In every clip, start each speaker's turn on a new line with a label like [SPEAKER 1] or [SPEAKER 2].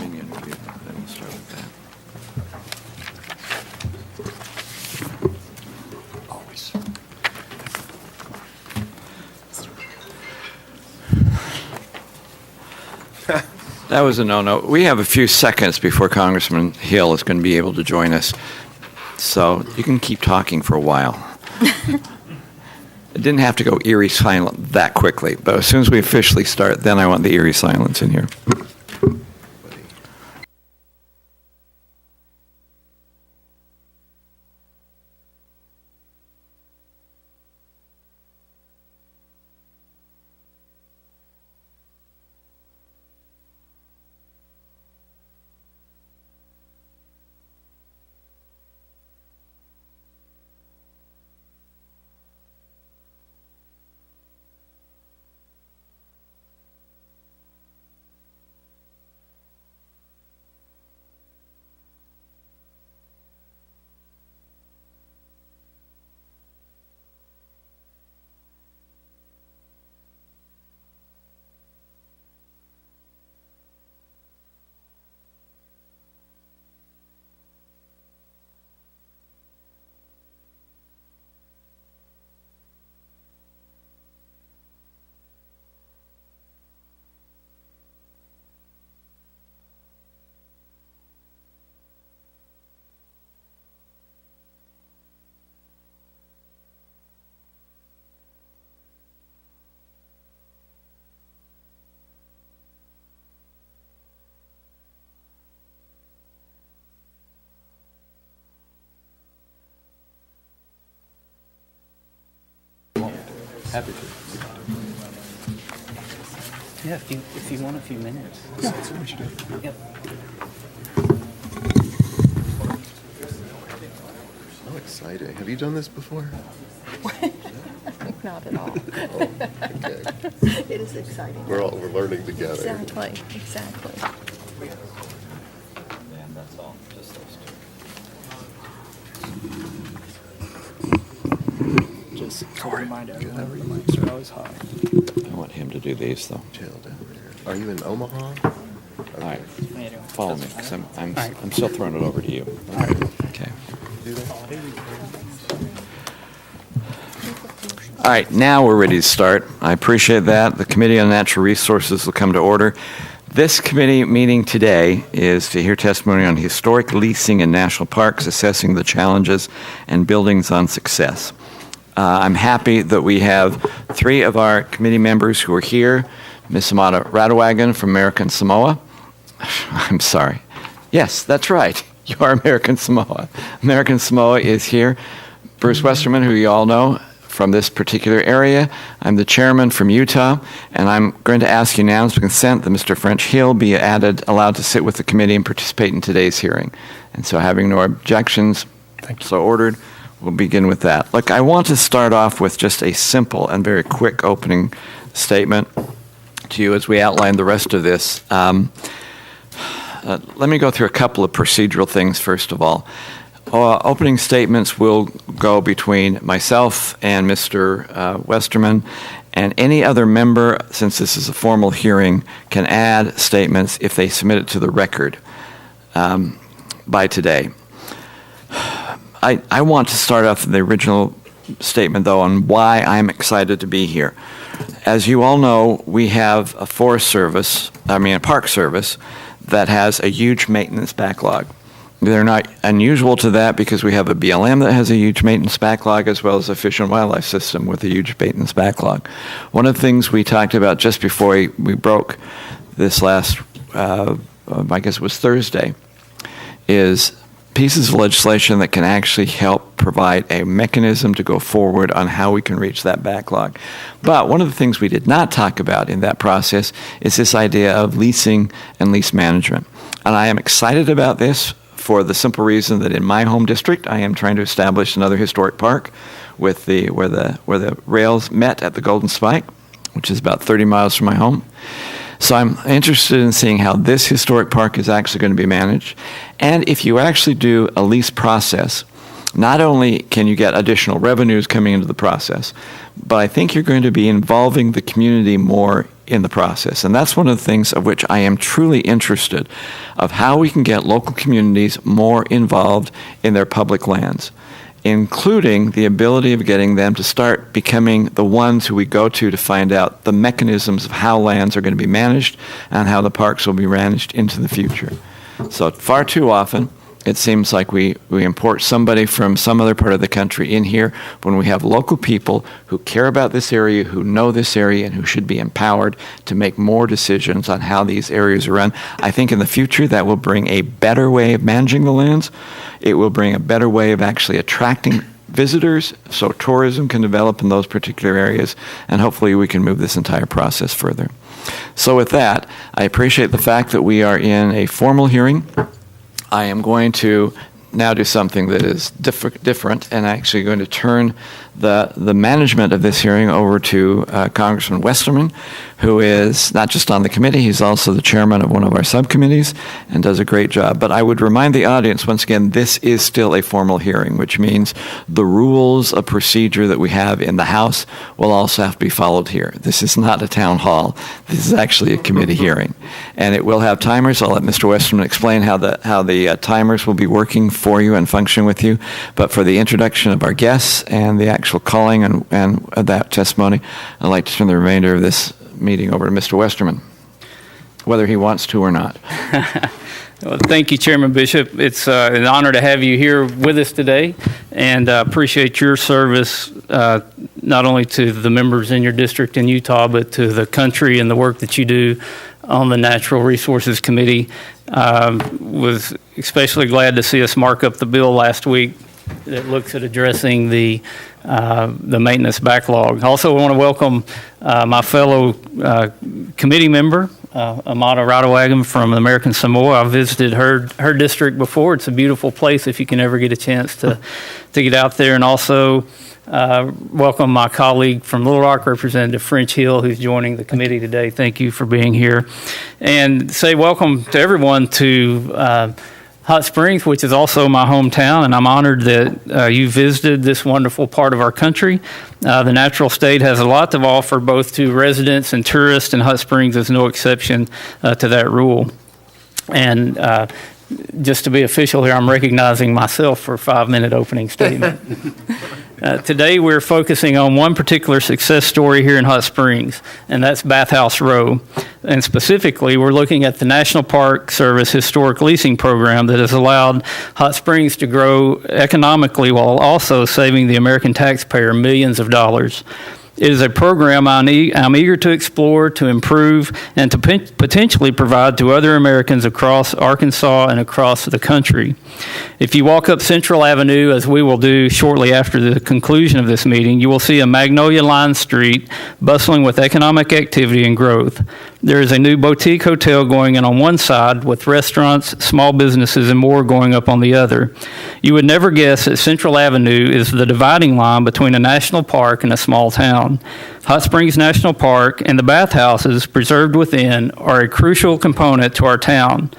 [SPEAKER 1] being interviewed. Then we'll start with that. Always. That was a no-no. We have a few seconds before Congressman Hill is going to be able to join us, so you can keep talking for a while. It didn't have to go eerie silent that quickly, but as soon as we officially start, then I want the eerie silence in here. Happy to.
[SPEAKER 2] Yeah, if you want a few minutes.
[SPEAKER 1] Yeah, that's what we should do.
[SPEAKER 2] Yep.
[SPEAKER 3] So exciting. Have you done this before?
[SPEAKER 4] Not at all.
[SPEAKER 3] Oh, okay.
[SPEAKER 4] It is exciting.
[SPEAKER 3] We're learning together.
[SPEAKER 4] Exactly.
[SPEAKER 1] And that's all, just those two.
[SPEAKER 2] Just to remind everyone, the mics are always hot.
[SPEAKER 1] I want him to do these, though.
[SPEAKER 3] Chill down here. Are you in Omaha?
[SPEAKER 1] All right, follow me, because I'm still throwing it over to you. Okay.
[SPEAKER 3] Do that?
[SPEAKER 1] All right, now we're ready to start. I appreciate that. The Committee on Natural Resources will come to order. This committee meeting today is to hear testimony on historic leasing in national parks, assessing the challenges and buildings on success. I'm happy that we have three of our committee members who are here. Ms. Amata Radewagen from American Samoa. I'm sorry. Yes, that's right. You are American Samoa. American Samoa is here. Bruce Westerman, who you all know from this particular area. I'm the chairman from Utah, and I'm going to ask unanimous consent that Mr. French Hill be allowed to sit with the committee and participate in today's hearing. And so having no objections, so ordered, we'll begin with that. Look, I want to start off with just a simple and very quick opening statement to you as we outline the rest of this. Let me go through a couple of procedural things first of all. Opening statements will go between myself and Mr. Westerman, and any other member, since this is a formal hearing, can add statements if they submit it to the record by today. I want to start off with the original statement, though, on why I'm excited to be here. As you all know, we have a park service that has a huge maintenance backlog. They're not unusual to that because we have a BLM that has a huge maintenance backlog as well as a Fish and Wildlife System with a huge maintenance backlog. One of the things we talked about just before we broke this last, I guess it was Thursday, is pieces of legislation that can actually help provide a mechanism to go forward on how we can reach that backlog. But one of the things we did not talk about in that process is this idea of leasing and lease management. And I am excited about this for the simple reason that in my home district, I am trying to establish another historic park with where the rails met at the Golden Spike, which is about 30 miles from my home. So I'm interested in seeing how this historic park is actually going to be managed. And if you actually do a lease process, not only can you get additional revenues coming into the process, but I think you're going to be involving the community more in the process. And that's one of the things of which I am truly interested, of how we can get local communities more involved in their public lands, including the ability of getting them to start becoming the ones who we go to find out the mechanisms of how lands are going to be managed and how the parks will be managed into the future. So far too often, it seems like we import somebody from some other part of the country in here when we have local people who care about this area, who know this area, and who should be empowered to make more decisions on how these areas are run. I think in the future that will bring a better way of managing the lands. It will bring a better way of actually attracting visitors so tourism can develop in those particular areas, and hopefully we can move this entire process further. So with that, I appreciate the fact that we are in a formal hearing. I am going to now do something that is different, and actually going to turn the management of this hearing over to Congressman Westerman, who is not just on the committee, he's also the chairman of one of our subcommittees and does a great job. But I would remind the audience, once again, this is still a formal hearing, which means the rules of procedure that we have in the House will also have to be followed here. This is not a town hall. This is actually a committee hearing. And it will have timers. I'll let Mr. Westerman explain how the timers will be working for you and functioning with you. But for the introduction of our guests and the actual calling and that testimony, I'd like to turn the remainder of this meeting over to Mr. Westerman, whether he wants to or not.
[SPEAKER 2] Well, thank you, Chairman Bishop. It's an honor to have you here with us today, and appreciate your service not only to the members in your district in Utah, but to the country and the work that you do on the Natural Resources Committee. Was especially glad to see us mark up the bill last week that looks at addressing the maintenance backlog. Also, I want to welcome my fellow committee member, Amada Radowagan from American Samoa. I visited her district before. It's a beautiful place if you can ever get a chance to get out there. And also welcome my colleague from Little Rock, Representative French Hill, who's joining the committee today. Thank you for being here. And say welcome to everyone to Hot Springs, which is also my hometown, and I'm honored that you visited this wonderful part of our country. The natural state has a lot to offer both to residents and tourists, and Hot Springs is no exception to that rule. And just to be official here, I'm recognizing myself for a 5-minute opening statement. Today we're focusing on one particular success story here in Hot Springs, and that's Bathhouse Row. And specifically, we're looking at the National Park Service Historic Leasing Program that has allowed Hot Springs to grow economically while also saving the American taxpayer millions of dollars. It is a program I'm eager to explore, to improve, and to potentially provide to other Americans across Arkansas and across the country. If you walk up Central Avenue, as we will do shortly after the conclusion of this meeting, you will see a magnolia-lined street bustling with economic activity and growth. There is a new boutique hotel going in on one side, with restaurants, small businesses, and more going up on the other. You would never guess that Central Avenue is the dividing line between a national park and a small town. Hot Springs National Park and the bathhouses preserved within are a crucial component to our town.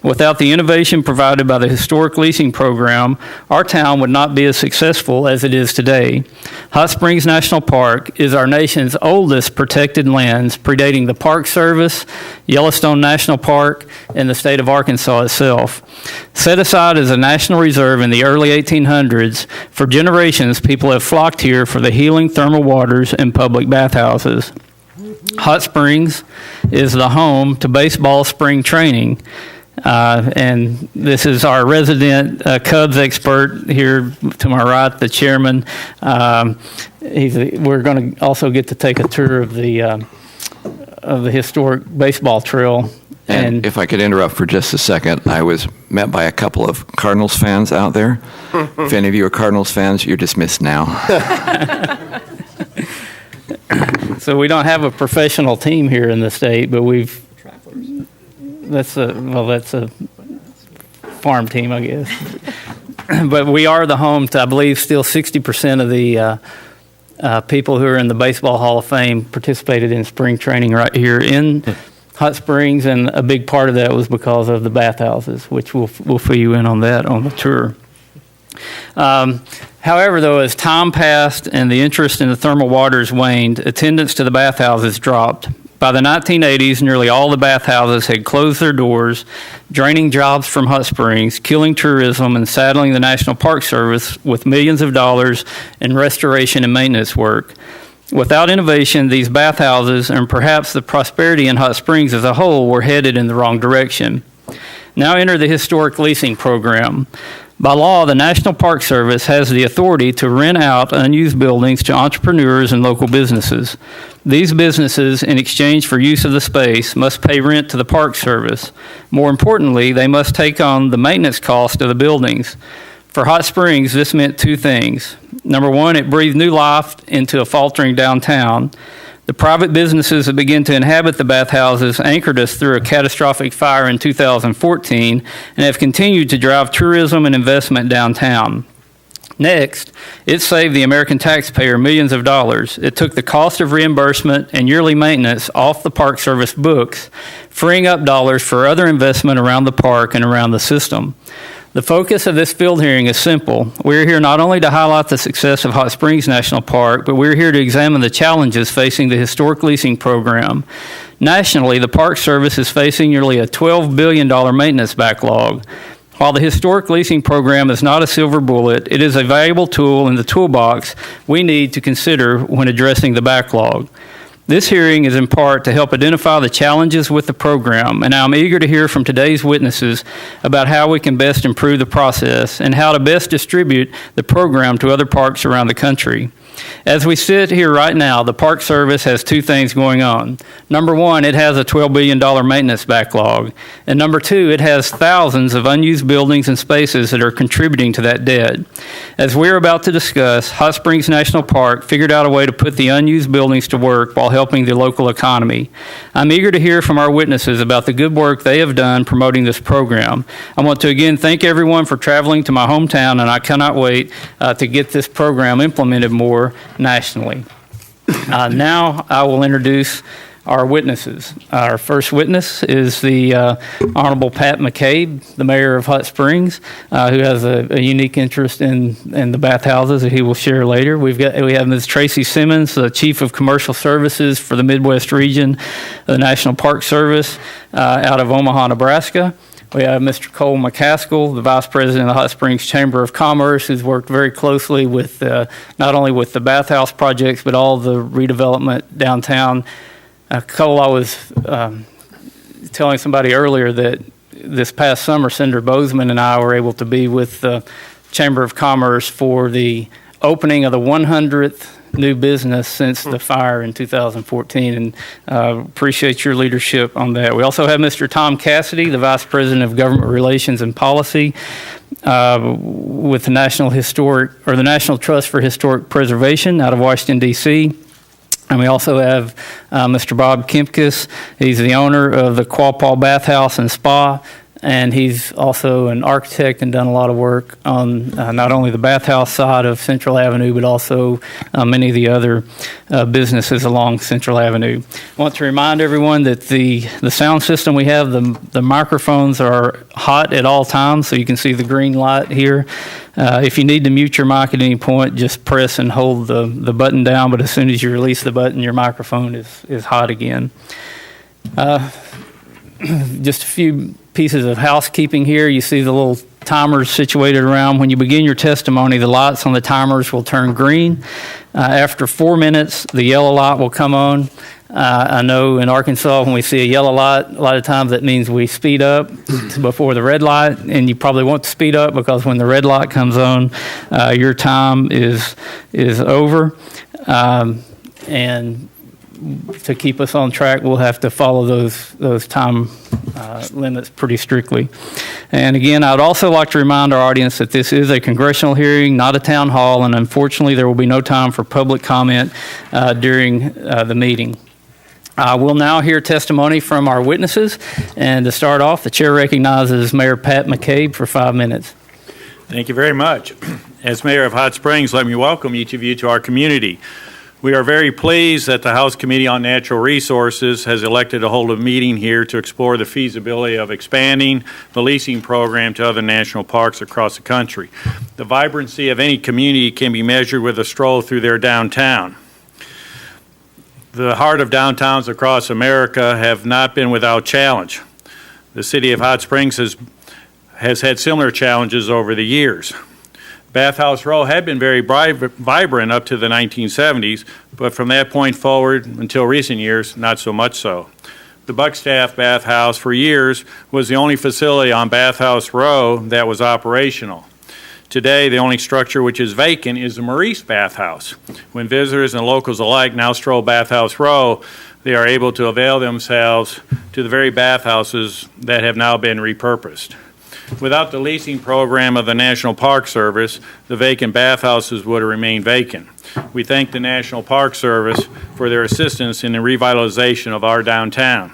[SPEAKER 2] Without the innovation provided by the historic leasing program, our town would not be as successful as it is today. Hot Springs National Park is our nation's oldest protected lands, predating the Park Service, Yellowstone National Park, and the state of Arkansas itself. Set aside as a national reserve in the early 1800s, for generations people have flocked here for the healing thermal waters and public bathhouses. Hot Springs is the home to baseball spring training. And this is our resident Cubs expert here to my right, the chairman. We're going to also get to take a tour of the historic baseball trail.
[SPEAKER 1] And if I could interrupt for just a second, I was met by a couple of Cardinals fans out there. If any of you are Cardinals fans, you're dismissed now.
[SPEAKER 2] So we don't have a professional team here in the state, but that's a farm team, I guess. But we are the home to, I believe, still 60% of the people who are in the Baseball Hall of Fame participated in spring training right here in Hot Springs, and a big part of that was because of the bathhouses, which we'll fill you in on that on the tour. However, though, as time passed and the interest in the thermal waters waned, attendance to the bathhouses dropped. By the 1980s, nearly all the bathhouses had closed their doors, draining jobs from Hot Springs, killing tourism, and saddling the National Park Service with millions of dollars in restoration and maintenance work. Without innovation, these bathhouses and perhaps the prosperity in Hot Springs as a whole were headed in the wrong direction. Now enter the historic leasing program. By law, the National Park Service has the authority to rent out unused buildings to entrepreneurs and local businesses. These businesses, in exchange for use of the space, must pay rent to the Park Service. More importantly, they must take on the maintenance cost of the buildings. For Hot Springs, this meant two things. Number one, it breathed new life into a faltering downtown. The private businesses that began to inhabit the bathhouses anchored us through a catastrophic fire in 2014 and have continued to drive tourism and investment downtown. Next, it saved the American taxpayer millions of dollars. It took the cost of reimbursement and yearly maintenance off the Park Service books, freeing up dollars for other investment around the park and around the system. The focus of this field hearing is simple. We're here not only to highlight the success of Hot Springs National Park, but we're here to examine the challenges facing the historic leasing program. Nationally, the Park Service is facing nearly a $12 billion maintenance backlog. While the historic leasing program is not a silver bullet, it is a valuable tool in the toolbox we need to consider when addressing the backlog. This hearing is in part to help identify the challenges with the program, and I'm eager to hear from today's witnesses about how we can best improve the process and how to best distribute the program to other parks around the country. As we sit here right now, the Park Service has two things going on. Number one, it has a $12 billion maintenance backlog. And number two, it has thousands of unused buildings and spaces that are contributing to that debt. As we're about to discuss, Hot Springs National Park figured out a way to put the unused buildings to work while helping the local economy. I'm eager to hear from our witnesses about the good work they have done promoting this program. I want to again thank everyone for traveling to my hometown, and I cannot wait to get this program implemented more nationally. Now I will introduce our witnesses. Our first witness is the Honorable Pat McCabe, the mayor of Hot Springs, who has a unique interest in the bathhouses that he will share later. We have Ms. Tracy Simmons, the Chief of Commercial Services for the Midwest region of the National Park Service out of Omaha, Nebraska. We have Mr. Cole McCaskill, the Vice President of the Hot Springs Chamber of Commerce, who's worked very closely with not only with the bathhouse projects, but all the redevelopment downtown. Cole, I was telling somebody earlier that this past summer, Senator Bozeman and I were able to be with the Chamber of Commerce for the opening of the 100th new business since the fire in 2014, and appreciate your leadership on that. We also have Mr. Tom Cassidy, the Vice President of Government Relations and Policy with the National Trust for Historic Preservation out of Washington, D.C. And we also have Mr. Bob Kempkis. He's the owner of the Quapaw Bathhouse and Spa, and he's also an architect and done a lot of work on not only the bathhouse side of Central Avenue, but also many of the other businesses along Central Avenue. I want to remind everyone that the sound system we have, the microphones are hot at all times, so you can see the green light here. If you need to mute your mic at any point, just press and hold the button down, but as soon as you release the button, your microphone is hot again. Just a few pieces of housekeeping here. You see the little timers situated around. When you begin your testimony, the lights on the timers will turn green. After 4 minutes, the yellow light will come on. I know in Arkansas, when we see a yellow light, a lot of times that means we speed up before the red light, and you probably want to speed up because when the red light comes on, your time is over. And to keep us on track, we'll have to follow those time limits pretty strictly. And again, I'd also like to remind our audience that this is a congressional hearing, not a town hall, and unfortunately there will be no time for public comment during the meeting. We'll now hear testimony from our witnesses, and to start off, the chair recognizes Mayor Pat McCabe for 5 minutes.
[SPEAKER 5] Thank you very much. As Mayor of Hot Springs, let me welcome each of you to our community. We are very pleased that the House Committee on Natural Resources has elected to hold a meeting here to explore the feasibility of expanding the leasing program to other national parks across the country. The vibrancy of any community can be measured with a stroll through their downtown. The heart of downtowns across America have not been without challenge. The city of Hot Springs has had similar challenges over the years. Bathhouse Row had been very vibrant up to the 1970s, but from that point forward until recent years, not so much so. The Buckstaff Bathhouse for years was the only facility on Bathhouse Row that was operational. Today, the only structure which is vacant is the Maurice Bathhouse. When visitors and locals alike now stroll Bathhouse Row, they are able to avail themselves to the very bathhouses that have now been repurposed. Without the leasing program of the National Park Service, the vacant bathhouses would have remained vacant. We thank the National Park Service for their assistance in the revitalization of our downtown.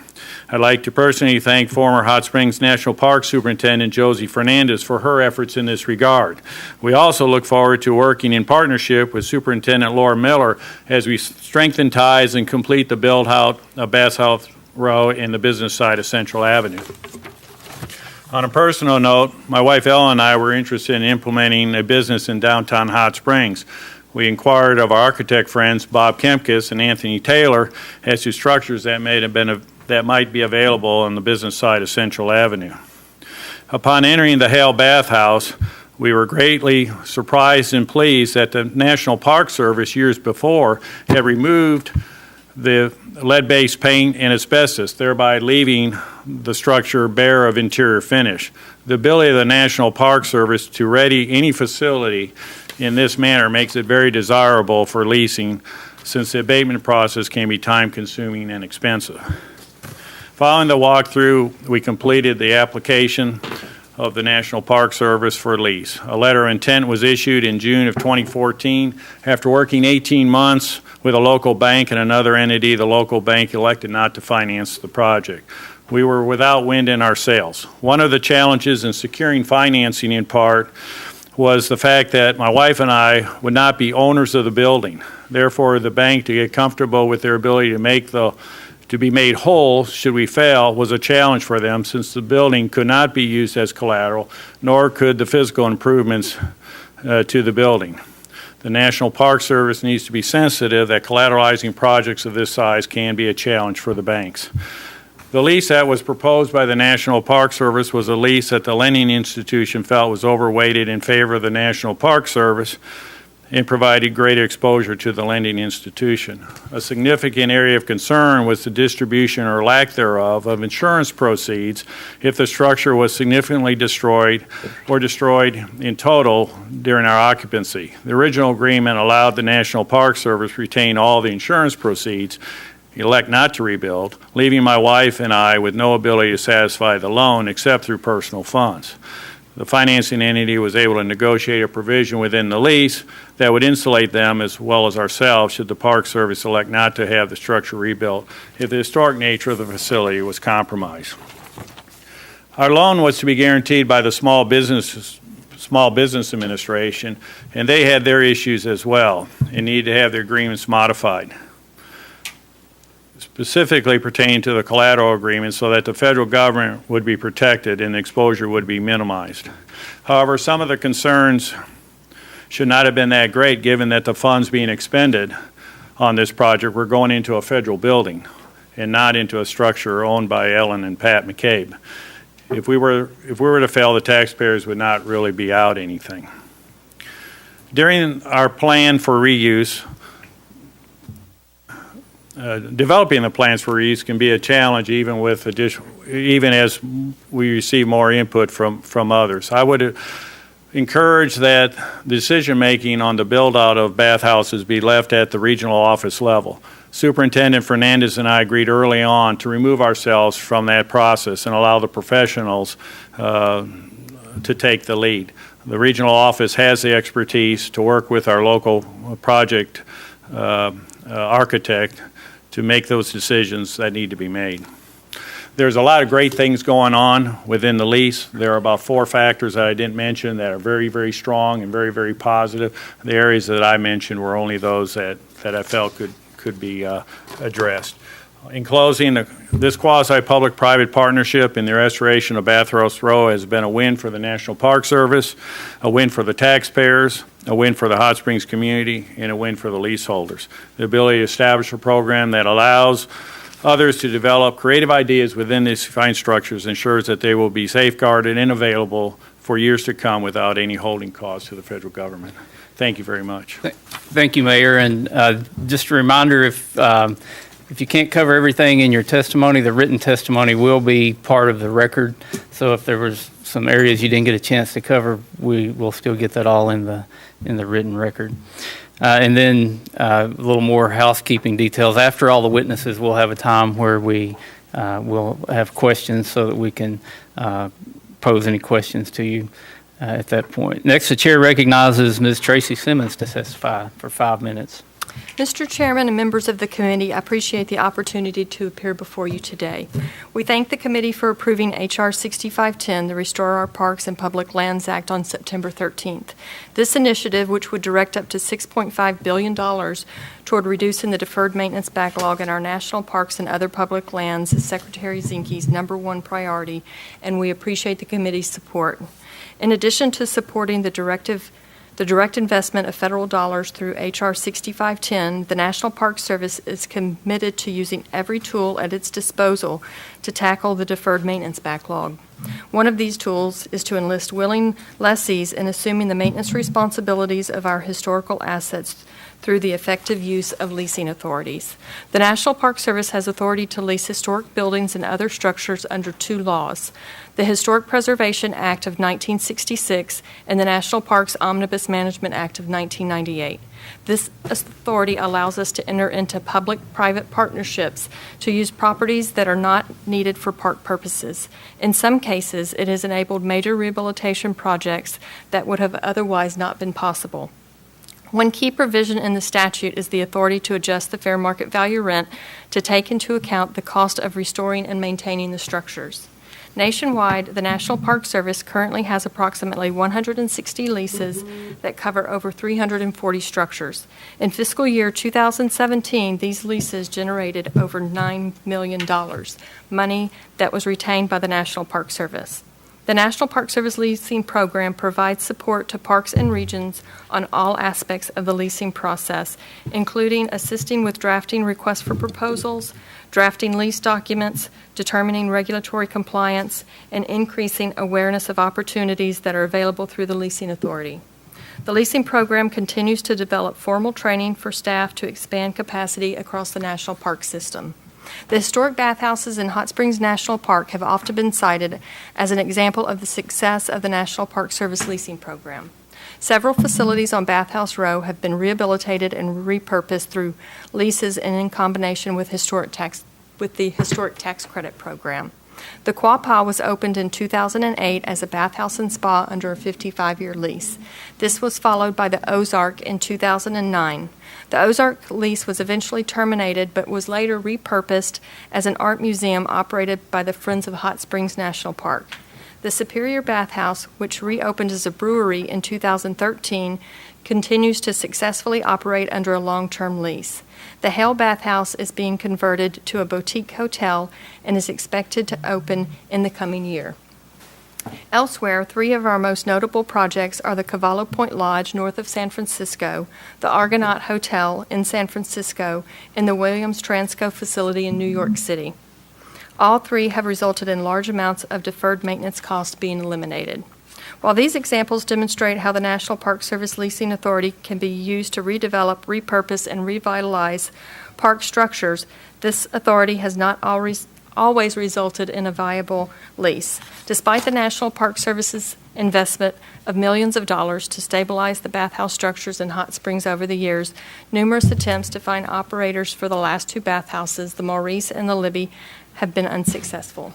[SPEAKER 5] I'd like to personally thank former Hot Springs National Park Superintendent Josie Fernandez for her efforts in this regard. We also look forward to working in partnership with Superintendent Laura Miller as we strengthen ties and complete the build-out of Bathhouse Row and the business side of Central Avenue. On a personal note, my wife Ellen and I were interested in implementing a business in downtown Hot Springs. We inquired of our architect friends Bob Kempkis and Anthony Taylor as to structures that might be available on the business side of Central Avenue. Upon entering the Hale Bathhouse, we were greatly surprised and pleased that the National Park Service years before had removed the lead-based paint and asbestos, thereby leaving the structure bare of interior finish. The ability of the National Park Service to ready any facility in this manner makes it very desirable for leasing, since the abatement process can be time-consuming and expensive. Following the walkthrough, we completed the application of the National Park Service for lease. A letter of intent was issued in June of 2014. After working 18 months with a local bank and another entity, the local bank elected not to finance the project. We were without wind in our sails. One of the challenges in securing financing in part was the fact that my wife and I would not be owners of the building. Therefore, the bank, to get comfortable with their ability to be made whole should we fail, was a challenge for them, since the building could not be used as collateral, nor could the physical improvements to the building. The National Park Service needs to be sensitive that collateralizing projects of this size can be a challenge for the banks. The lease that was proposed by the National Park Service was a lease that the lending institution felt was overweighted in favor of the National Park Service and provided greater exposure to the lending institution. A significant area of concern was the distribution or lack thereof of insurance proceeds if the structure was significantly destroyed or destroyed in total during our occupancy. The original agreement allowed the National Park Service to retain all the insurance proceeds, elect not to rebuild, leaving my wife and I with no ability to satisfy the loan except through personal funds. The financing entity was able to negotiate a provision within the lease that would insulate them as well as ourselves should the Park Service elect not to have the structure rebuilt if the historic nature of the facility was compromised. Our loan was to be guaranteed by the Small Business Administration, and they had their issues as well and needed to have their agreements modified, specifically pertaining to the collateral agreement, so that the federal government would be protected and exposure would be minimized. However, some of the concerns should not have been that great, given that the funds being expended on this project were going into a federal building and not into a structure owned by Ellen and Pat McCabe. If we were to fail, the taxpayers would not really be out anything. During our plan for reuse, developing the plans for reuse can be a challenge even as we receive more input from others. I would encourage that the decision-making on the build-out of bathhouses be left at the regional office level. Superintendent Fernandez and I agreed early on to remove ourselves from that process and allow the professionals to take the lead. The regional office has the expertise to work with our local project architect to make those decisions that need to be made. There's a lot of great things going on within the lease. There are about 4 factors that I didn't mention that are very, very strong and very, very positive. The areas that I mentioned were only those that I felt could be addressed. In closing, this quasi-public-private partnership in the restoration of Bathhouse Row has been a win for the National Park Service, a win for the taxpayers, a win for the Hot Springs community, and a win for the leaseholders. The ability to establish a program that allows others to develop creative ideas within these fine structures ensures that they will be safeguarded and available for years to come without any holding costs to the federal government. Thank you very much.
[SPEAKER 2] Thank you, Mayor. And just a reminder, if you can't cover everything in your testimony, the written testimony will be part of the record. So if there was some areas you didn't get a chance to cover, we will still get that all in the written record. And then a little more housekeeping details. After all the witnesses, we'll have a time where we will have questions so that we can pose any questions to you at that point. Next, the chair recognizes Ms. Tracy Simmons to testify for 5 minutes.
[SPEAKER 4] Mr. Chairman and members of the committee, I appreciate the opportunity to appear before you today. We thank the committee for approving H.R. 6510, the Restore Our Parks and Public Lands Act, on September 13th. This initiative, which would direct up to $6.5 billion toward reducing the deferred maintenance backlog in our national parks and other public lands, is Secretary Zinke's #1 priority, and we appreciate the committee's support. In addition to supporting the direct investment of federal dollars through H.R. 6510, the National Park Service is committed to using every tool at its disposal to tackle the deferred maintenance backlog. One of these tools is to enlist willing lessees in assuming the maintenance responsibilities of our historical assets through the effective use of leasing authorities. The National Park Service has authority to lease historic buildings and other structures under 2 laws: the Historic Preservation Act of 1966 and the National Parks Omnibus Management Act of 1998. This authority allows us to enter into public-private partnerships to use properties that are not needed for park purposes. In some cases, it has enabled major rehabilitation projects that would have otherwise not been possible. One key provision in the statute is the authority to adjust the fair market value rent to take into account the cost of restoring and maintaining the structures. Nationwide, the National Park Service currently has approximately 160 leases that cover over 340 structures. In fiscal year 2017, these leases generated over $9 million, money that was retained by the National Park Service. The National Park Service leasing program provides support to parks and regions on all aspects of the leasing process, including assisting with drafting requests for proposals, drafting lease documents, determining regulatory compliance, and increasing awareness of opportunities that are available through the leasing authority. The leasing program continues to develop formal training for staff to expand capacity across the national park system. The historic bathhouses in Hot Springs National Park have often been cited as an example of the success of the National Park Service leasing program. Several facilities on Bathhouse Row have been rehabilitated and repurposed through leases and in combination with the Historic Tax Credit Program. The Quapaw was opened in 2008 as a bathhouse and spa under a 55-year lease. This was followed by the Ozark in 2009. The Ozark lease was eventually terminated but was later repurposed as an art museum operated by the Friends of Hot Springs National Park. The Superior Bathhouse, which reopened as a brewery in 2013, continues to successfully operate under a long-term lease. The Hale Bathhouse is being converted to a boutique hotel and is expected to open in the coming year. Elsewhere, 3 of our most notable projects are the Cavallo Point Lodge north of San Francisco, the Argonaut Hotel in San Francisco, and the Williams Transco facility in New York City. All 3 have resulted in large amounts of deferred maintenance costs being eliminated. While these examples demonstrate how the National Park Service Leasing Authority can be used to redevelop, repurpose, and revitalize park structures, this authority has not always resulted in a viable lease. Despite the National Park Service's investment of millions of dollars to stabilize the bathhouse structures in Hot Springs over the years, numerous attempts to find operators for the last 2 bathhouses, the Maurice and the Libby, have been unsuccessful.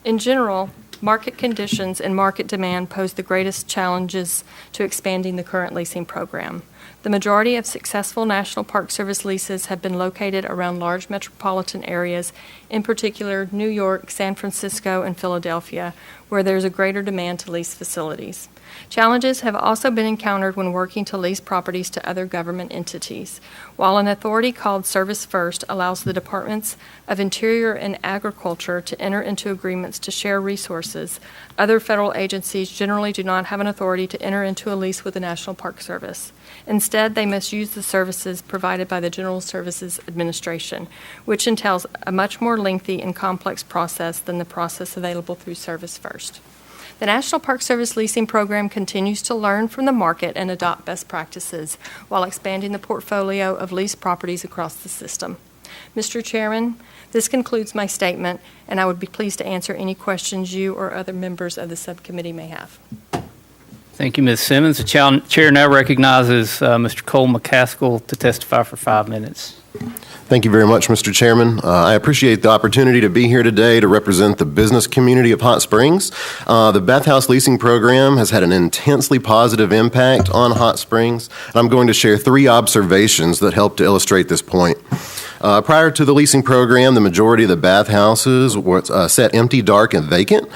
[SPEAKER 4] In general, market conditions and market demand pose the greatest challenges to expanding the current leasing program. The majority of successful National Park Service leases have been located around large metropolitan areas, in particular New York, San Francisco, and Philadelphia, where there's a greater demand to lease facilities. Challenges have also been encountered when working to lease properties to other government entities. While an authority called Service First allows the Departments of Interior and Agriculture to enter into agreements to share resources, Resources. Other federal agencies generally do not have an authority to enter into a lease with the National Park Service. Instead, they must use the services provided by the General Services Administration, which entails a much more lengthy and complex process than the process available through Service First. The National Park Service leasing program continues to learn from the market and adopt best practices while expanding the portfolio of leased properties across the system. Mr. Chairman, this concludes my statement, and I would be pleased to answer any questions you or other members of the subcommittee may have.
[SPEAKER 2] Thank you, Ms. Simmons. The chair now recognizes Mr. Cole McCaskill to testify for 5 minutes.
[SPEAKER 3] Thank you very much, Mr. Chairman. I appreciate the opportunity to be here today to represent the business community of Hot Springs. The bathhouse leasing program has had an intensely positive impact on Hot Springs, and I'm going to share 3 observations that help to illustrate this point. Prior to the leasing program, the majority of the bathhouses were set empty, dark, and vacant.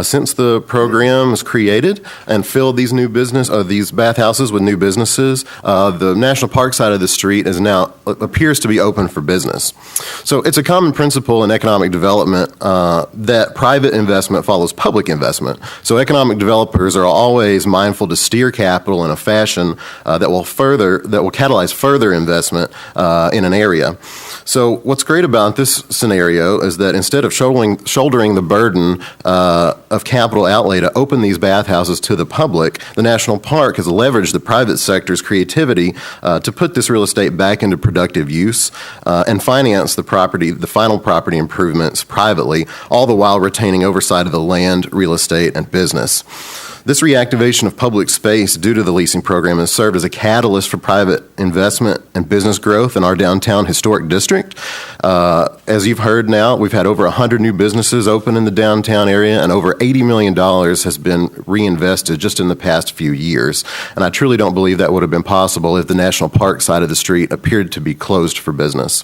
[SPEAKER 3] Since the program was created and filled these bathhouses with new businesses, the National Park side of the street appears to be open for business. So it's a common principle in economic development that private investment follows public investment. So economic developers are always mindful to steer capital in a fashion that will catalyze further investment in an area. So what's great about this scenario is that instead of shouldering the burden of capital outlay to open these bathhouses to the public, the National Park has leveraged the private sector's creativity to put this real estate back into productive use and finance the final property improvements privately, all the while retaining oversight of the land, real estate, and business. This reactivation of public space due to the leasing program has served as a catalyst for private investment and business growth in our downtown historic district. As you've heard now, we've had over 100 new businesses open in the downtown area, and over $80 million has been reinvested just in the past few years. And I truly don't believe that would have been possible if the National Park side of the street appeared to be closed for business.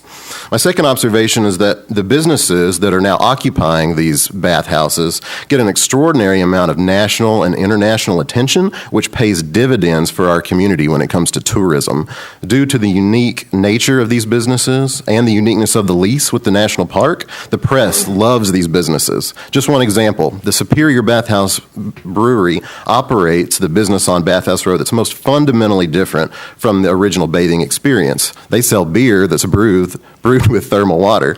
[SPEAKER 3] My second observation is that the businesses that are now occupying these bathhouses get an extraordinary amount of national and international attention, which pays dividends for our community when it comes to tourism. Due to the unique nature of these businesses and the uniqueness of the lease with the National Park, the press loves these businesses. Just one example, the Superior Bathhouse Brewery operates the business on Bathhouse Road that's most fundamentally different from the original bathing experience. They sell beer that's brewed with thermal water.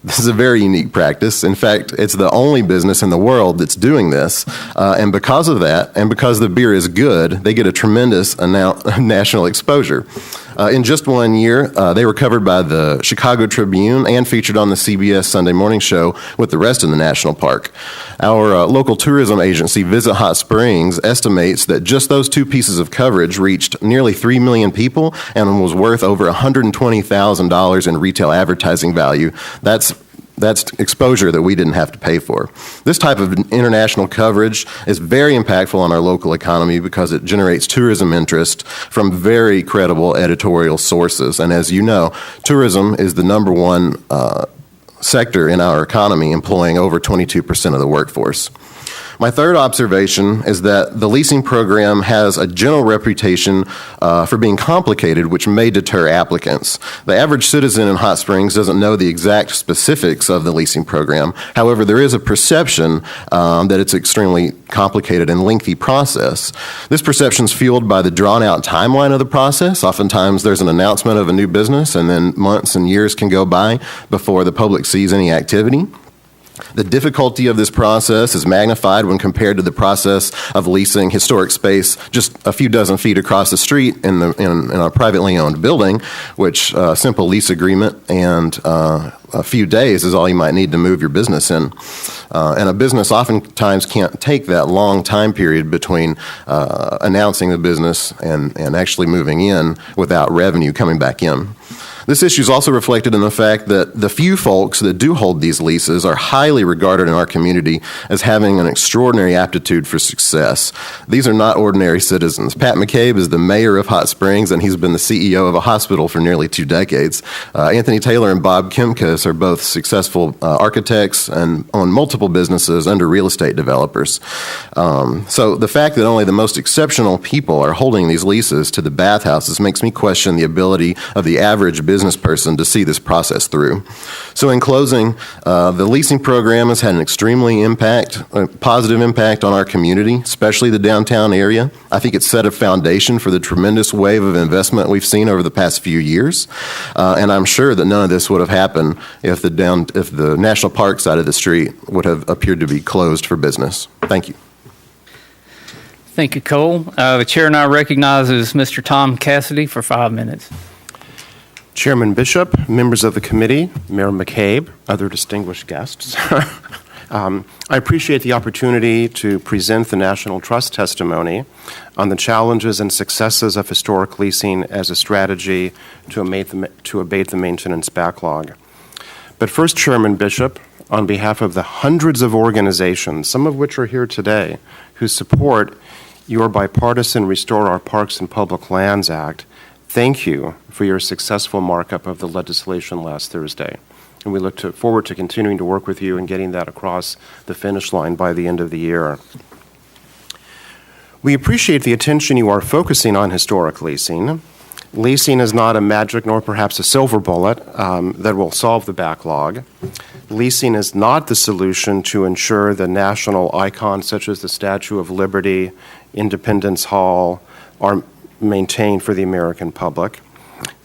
[SPEAKER 3] This is a very unique practice. In fact, it's the only business in the world that's doing this. And because of that, and because the beer is good, they get a tremendous national exposure. In just 1 year, they were covered by the Chicago Tribune and featured on the CBS Sunday Morning Show with the rest of the National Park. Our local tourism agency, Visit Hot Springs, estimates that just those 2 pieces of coverage reached nearly 3 million people and was worth over $120,000 in retail advertising value. That's exposure that we didn't have to pay for. This type of international coverage is very impactful on our local economy because it generates tourism interest from very credible editorial sources. And as you know, tourism is the number one sector in our economy, employing over 22% of the workforce. My third observation is that the leasing program has a general reputation for being complicated, which may deter applicants. The average citizen in Hot Springs doesn't know the exact specifics of the leasing program. However, there is a perception that it's extremely complicated and lengthy process. This perception is fueled by the drawn-out timeline of the process. Oftentimes, there's an announcement of a new business, and then months and years can go by before the public sees any activity. The difficulty of this process is magnified when compared to the process of leasing historic space just a few dozen feet across the street in a privately owned building, which a simple lease agreement and a few days is all you might need to move your business in. And a business oftentimes can't take that long time period between announcing the business and actually moving in without revenue coming back in. This issue is also reflected in the fact that the few folks that do hold these leases are highly regarded in our community as having an extraordinary aptitude for success. These are not ordinary citizens. Pat McCabe is the mayor of Hot Springs, and he's been the CEO of a hospital for nearly 2 decades. Anthony Taylor and Bob Kimkus are both successful architects and own multiple businesses under real estate developers. So the fact that only the most exceptional people are holding these leases to the bathhouses makes me question the ability of the average business business person to see this process through. So in closing, the leasing program has had an extremely positive impact on our community, especially the downtown area. I think it's set a foundation for the tremendous wave of investment we've seen over the past few years. And I'm sure that none of this would have happened if the National Park side of the street would have appeared to be closed for business. Thank you.
[SPEAKER 2] Thank you, Cole. The chair now recognizes Mr. Tom Cassidy for 5 minutes.
[SPEAKER 6] Chairman Bishop, members of the committee, Mayor McCabe, other distinguished guests. I appreciate the opportunity to present the National Trust testimony on the challenges and successes of historic leasing as a strategy to abate the maintenance backlog. But first, Chairman Bishop, on behalf of the hundreds of organizations, some of which are here today, who support your bipartisan Restore Our Parks and Public Lands Act, thank you for your successful markup of the legislation last Thursday. And we look forward to continuing to work with you and getting that across the finish line by the end of the year. We appreciate the attention you are focusing on historic leasing. Leasing is not a magic nor perhaps a silver bullet that will solve the backlog. Leasing is not the solution to ensure the national icons such as the Statue of Liberty, Independence Hall are maintained for the American public.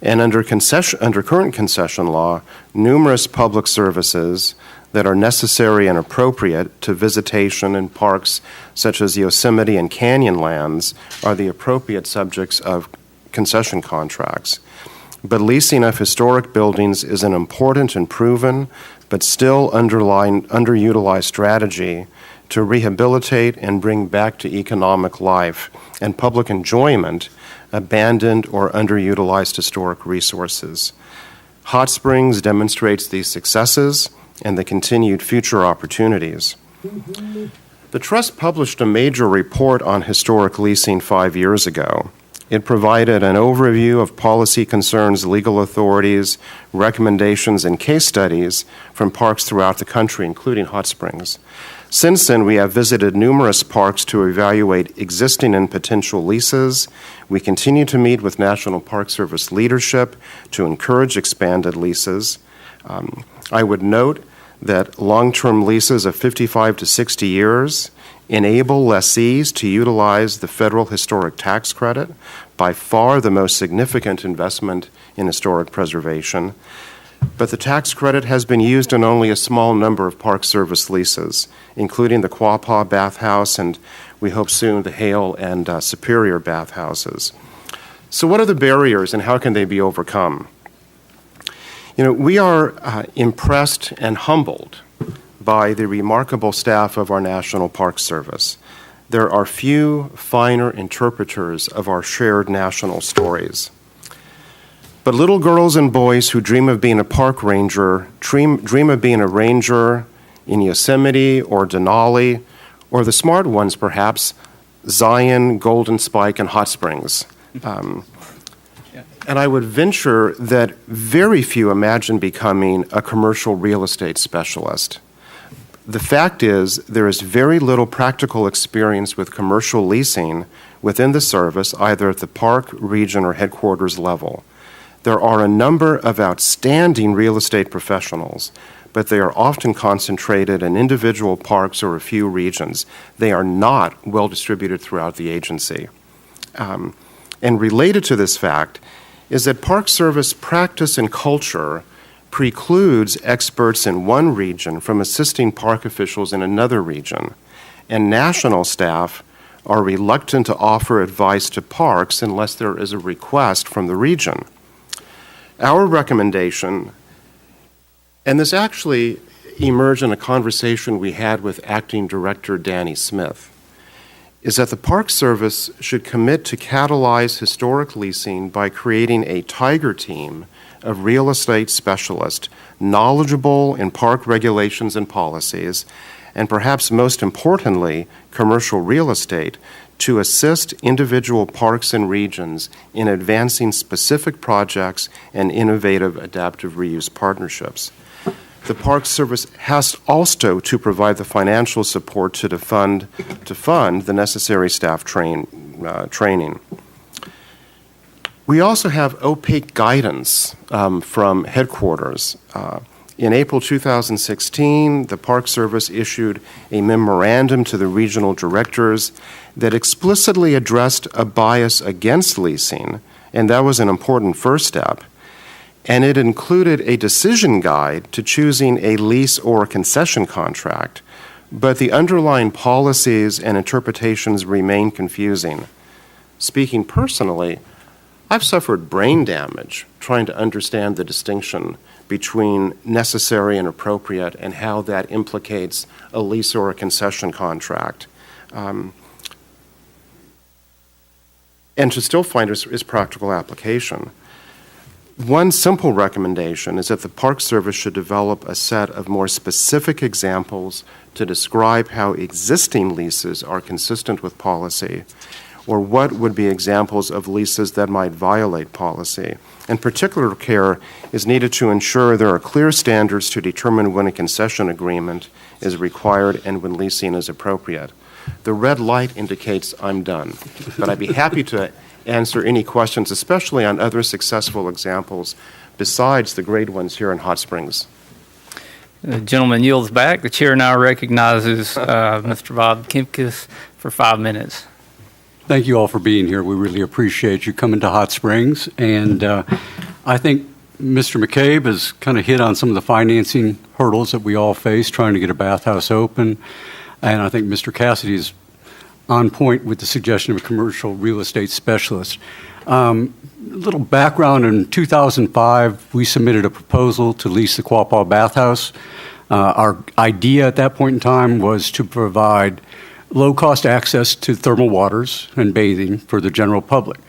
[SPEAKER 6] And under current concession law, numerous public services that are necessary and appropriate to visitation in parks such as Yosemite and Canyonlands are the appropriate subjects of concession contracts. But leasing of historic buildings is an important and proven, but still underutilized strategy to rehabilitate and bring back to economic life and public enjoyment abandoned or underutilized historic resources. Hot Springs demonstrates these successes and the continued future opportunities. The Trust published a major report on historic leasing 5 years ago. It provided an overview of policy concerns, legal authorities, recommendations, and case studies from parks throughout the country, including Hot Springs. Since then, we have visited numerous parks to evaluate existing and potential leases. We continue to meet with National Park Service leadership to encourage expanded leases. I would note that long-term leases of 55 to 60 years enable lessees to utilize the federal historic tax credit, by far the most significant investment in historic preservation. But the tax credit has been used in only a small number of Park Service leases, including the Quapaw Bathhouse and we hope soon the Hale and Superior bathhouses. So what are the barriers and how can they be overcome? You know, we are impressed and humbled by the remarkable staff of our National Park Service. There are few finer interpreters of our shared national stories. But little girls and boys who dream of being a park ranger dream of being a ranger in Yosemite or Denali, or the smart ones perhaps, Zion, Golden Spike, and Hot Springs. And I would venture that very few imagine becoming a commercial real estate specialist. The fact is, there is very little practical experience with commercial leasing within the service, either at the park, region, or headquarters level. There are a number of outstanding real estate professionals, but they are often concentrated in individual parks or a few regions. They are not well distributed throughout the agency. And related to this fact is that Park Service practice and culture precludes experts in one region from assisting park officials in another region, and national staff are reluctant to offer advice to parks unless there is a request from the region. Our recommendation, and this actually emerged in a conversation we had with Acting Director Danny Smith, is that the Park Service should commit to catalyze historic leasing by creating a tiger team of real estate specialists knowledgeable in park regulations and policies, and perhaps most importantly, commercial real estate, to assist individual parks and regions in advancing specific projects and innovative adaptive reuse partnerships. The Park Service has also to provide the financial support to fund the necessary staff training. We also have opaque guidance from headquarters. In April 2016, the Park Service issued a memorandum to the regional directors that explicitly addressed a bias against leasing, and that was an important first step. And it included a decision guide to choosing a lease or a concession contract, but the underlying policies and interpretations remain confusing. Speaking personally, I've suffered brain damage trying to understand the distinction between necessary and appropriate and how that implicates a lease or a concession contract. And to still find its practical application. One simple recommendation is that the Park Service should develop a set of more specific examples to describe how existing leases are consistent with policy, or what would be examples of leases that might violate policy. And particular care is needed to ensure there are clear standards to determine when a concession agreement is required and when leasing is appropriate. The red light indicates I'm done, but I'd be happy to answer any questions, especially on other successful examples besides the great ones here in Hot Springs.
[SPEAKER 2] The gentleman yields back. The chair now recognizes Mr. Bob Kempkis for 5 minutes.
[SPEAKER 7] Thank you all for being here. We really appreciate you coming to Hot Springs. And I think Mr. McCabe has kind of hit on some of the financing hurdles that we all face trying to get a bathhouse open. And I think Mr. Cassidy is on point with the suggestion of a commercial real estate specialist. Little background, in 2005, we submitted a proposal to lease the Quapaw Bathhouse. Our idea at that point in time was to provide low-cost access to thermal waters and bathing for the general public.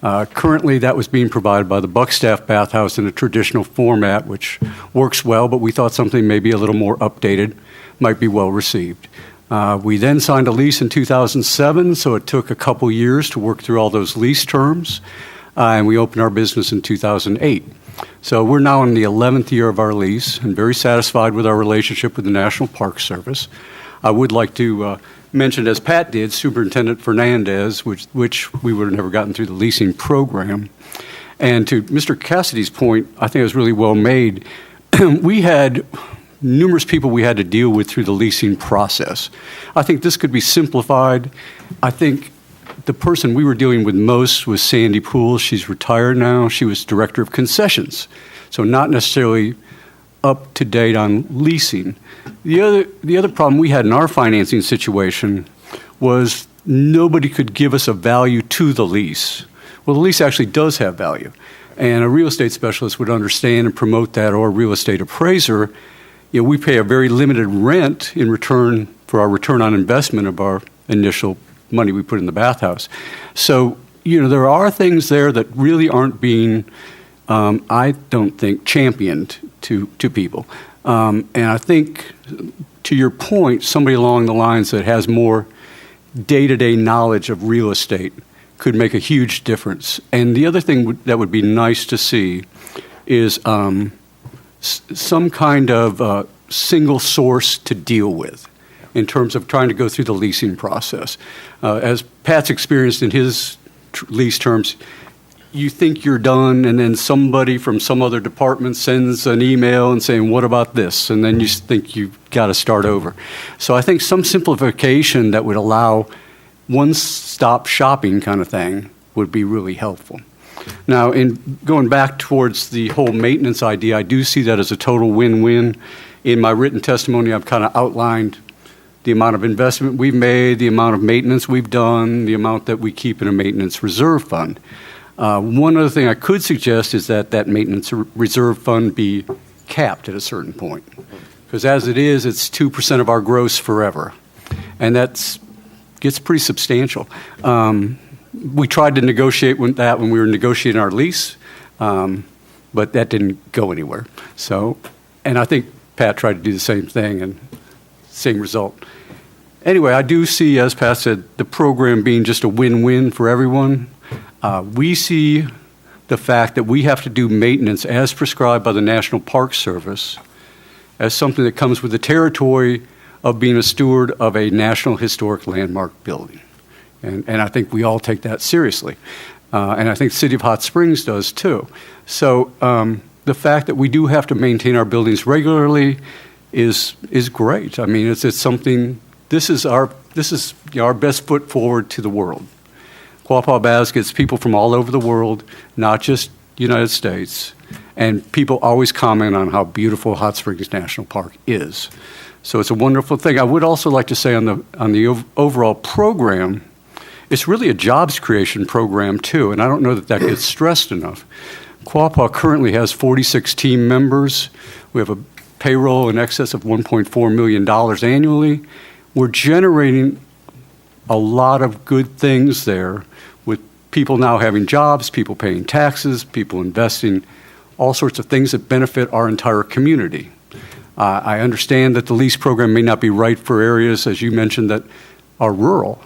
[SPEAKER 7] Currently, that was being provided by the Buckstaff Bathhouse in a traditional format, which works well, but we thought something maybe a little more updated might be well received. We then signed a lease in 2007, so it took a couple years to work through all those lease terms, and we opened our business in 2008. So we're now in the 11th year of our lease and very satisfied with our relationship with the National Park Service. I would like to mention, as Pat did, Superintendent Fernandez, which we would have never gotten through the leasing program. And to Mr. Cassidy's point, I think it was really well made. We had numerous people we had to deal with through the leasing process. I think this could be simplified. I think the person we were dealing with most was Sandy Poole. She's retired now. She was Director of Concessions, so not necessarily up to date on leasing. The other problem we had in our financing situation was nobody could give us a value to the lease. Well, the lease actually does have value, and a real estate specialist would understand and promote that, or a real estate appraiser. You know, we pay a very limited rent in return for our return on investment of our initial money we put in the bathhouse. So, you know, there are things there that really aren't being, I don't think, championed to people. And I think, to your point, somebody along the lines that has more day-to-day knowledge of real estate could make a huge difference. And the other thing that would be nice to see is some kind of single source to deal with in terms of trying to go through the leasing process. As Pat's experienced in his lease terms, you think you're done, and then somebody from some other department sends an email and saying, what about this? And then you think you've got to start over. So I think some simplification that would allow one-stop shopping kind of thing would be really helpful. Now, in going back towards the whole maintenance idea, I do see that as a total win-win. In my written testimony, I've kind of outlined the amount of investment we've made, the amount of maintenance we've done, the amount that we keep in a maintenance reserve fund. One other thing I could suggest is that that maintenance reserve fund be capped at a certain point. Because as it is, it's 2% of our gross forever. And that gets pretty substantial. We tried to negotiate with that when we were negotiating our lease, but that didn't go anywhere. So, and I think Pat tried to do the same thing and same result. Anyway, I do see, as Pat said, the program being just a win-win for everyone. We see the fact that we have to do maintenance as prescribed by the National Park Service as something that comes with the territory of being a steward of a National Historic Landmark building. And I think we all take that seriously. And I think the City of Hot Springs does too. So the fact that we do have to maintain our buildings regularly is great. I mean, it's something. This is our best foot forward to the world. Quapaw Baths gets people from all over the world, not just United States, and people always comment on how beautiful Hot Springs National Park is. So it's a wonderful thing. I would also like to say on the overall program, it's really a jobs creation program too, and I don't know that gets stressed enough. Quapaw currently has 46 team members. We have a payroll in excess of $1.4 million annually. We're generating a lot of good things there, with people now having jobs, people paying taxes, people investing, all sorts of things that benefit our entire community. I understand that the lease program may not be right for areas, as you mentioned, that are rural,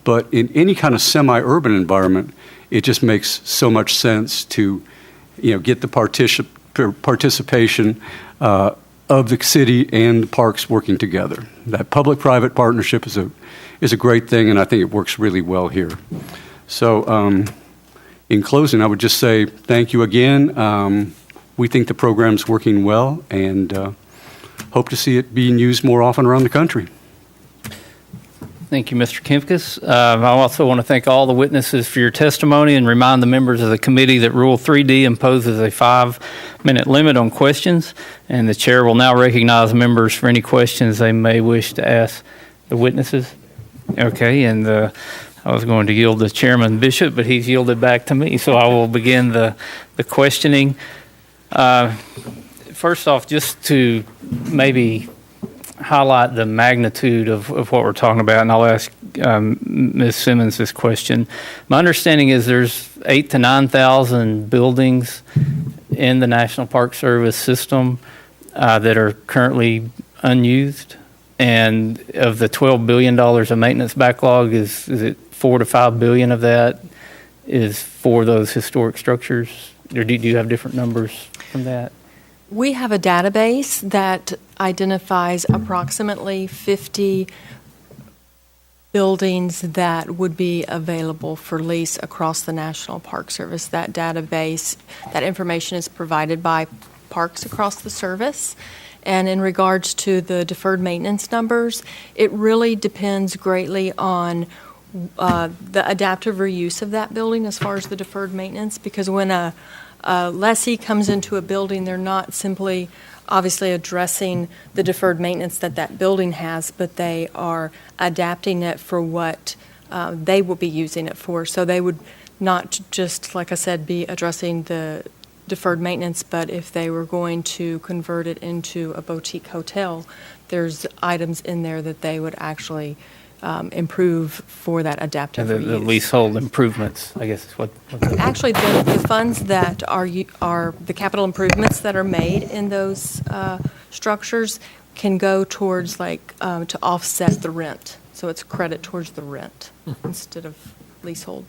[SPEAKER 7] but in any kind of semi-urban environment, it just makes so much sense to, get the participation of the city and the parks working together. That public-private partnership is a great thing, and I think it works really well here. So, in closing, I would just say thank you again. We think the program's working well, and hope to see it being used more often around the country.
[SPEAKER 2] Thank you, Mr. Kempkes. I also want to thank all the witnesses for your testimony and remind the members of the committee that Rule 3D imposes a 5-minute limit on questions, and the chair will now recognize members for any questions they may wish to ask the witnesses. Okay, and I was going to yield to Chairman Bishop, but he's yielded back to me, so I will begin the questioning. First off, just to maybe highlight the magnitude of what we're talking about, and I'll ask Ms. Simmons this question. My understanding is there's 8,000 to 9,000 buildings in the National Park Service system that are currently unused, and of the $12 billion of maintenance backlog, is it $4 to $5 billion of that is for those historic structures, or do you have different numbers from that?
[SPEAKER 4] We have a database that identifies approximately 50 buildings that would be available for lease across the National Park Service. That database, that information is provided by parks across the service. And in regards to the deferred maintenance numbers, it really depends greatly on the adaptive reuse of that building as far as the deferred maintenance, because when a lessee comes into a building, they're not simply obviously addressing the deferred maintenance that building has, but they are adapting it for what they will be using it for. So they would not just, like I said, be addressing the deferred maintenance, but if they were going to convert it into a boutique hotel, there's items in there that they would actually improve for that adaptive reuse.
[SPEAKER 2] The leasehold improvements, I guess is what
[SPEAKER 4] Actually, the funds that are the capital improvements that are made in those structures can go towards to offset the rent. So it's credit towards the rent instead of leasehold.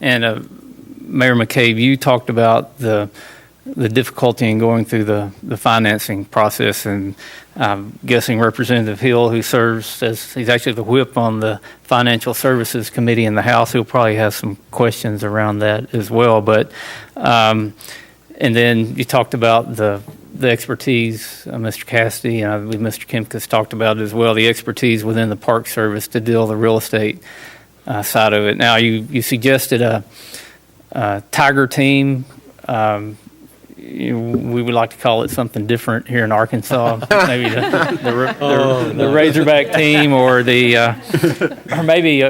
[SPEAKER 2] And Mayor McCabe, you talked about the difficulty in going through the financing process, and I'm guessing Representative Hill, who serves as, he's actually the whip on the Financial Services Committee in the House, he'll probably have some questions around that as well. But, and then you talked about the expertise, Mr. Cassidy, and I believe Mr. Kempkes talked about it as well, the expertise within the Park Service to deal with the real estate side of it. Now, you suggested a Tiger team. We would like to call it something different here in Arkansas, maybe the Razorback team, or or maybe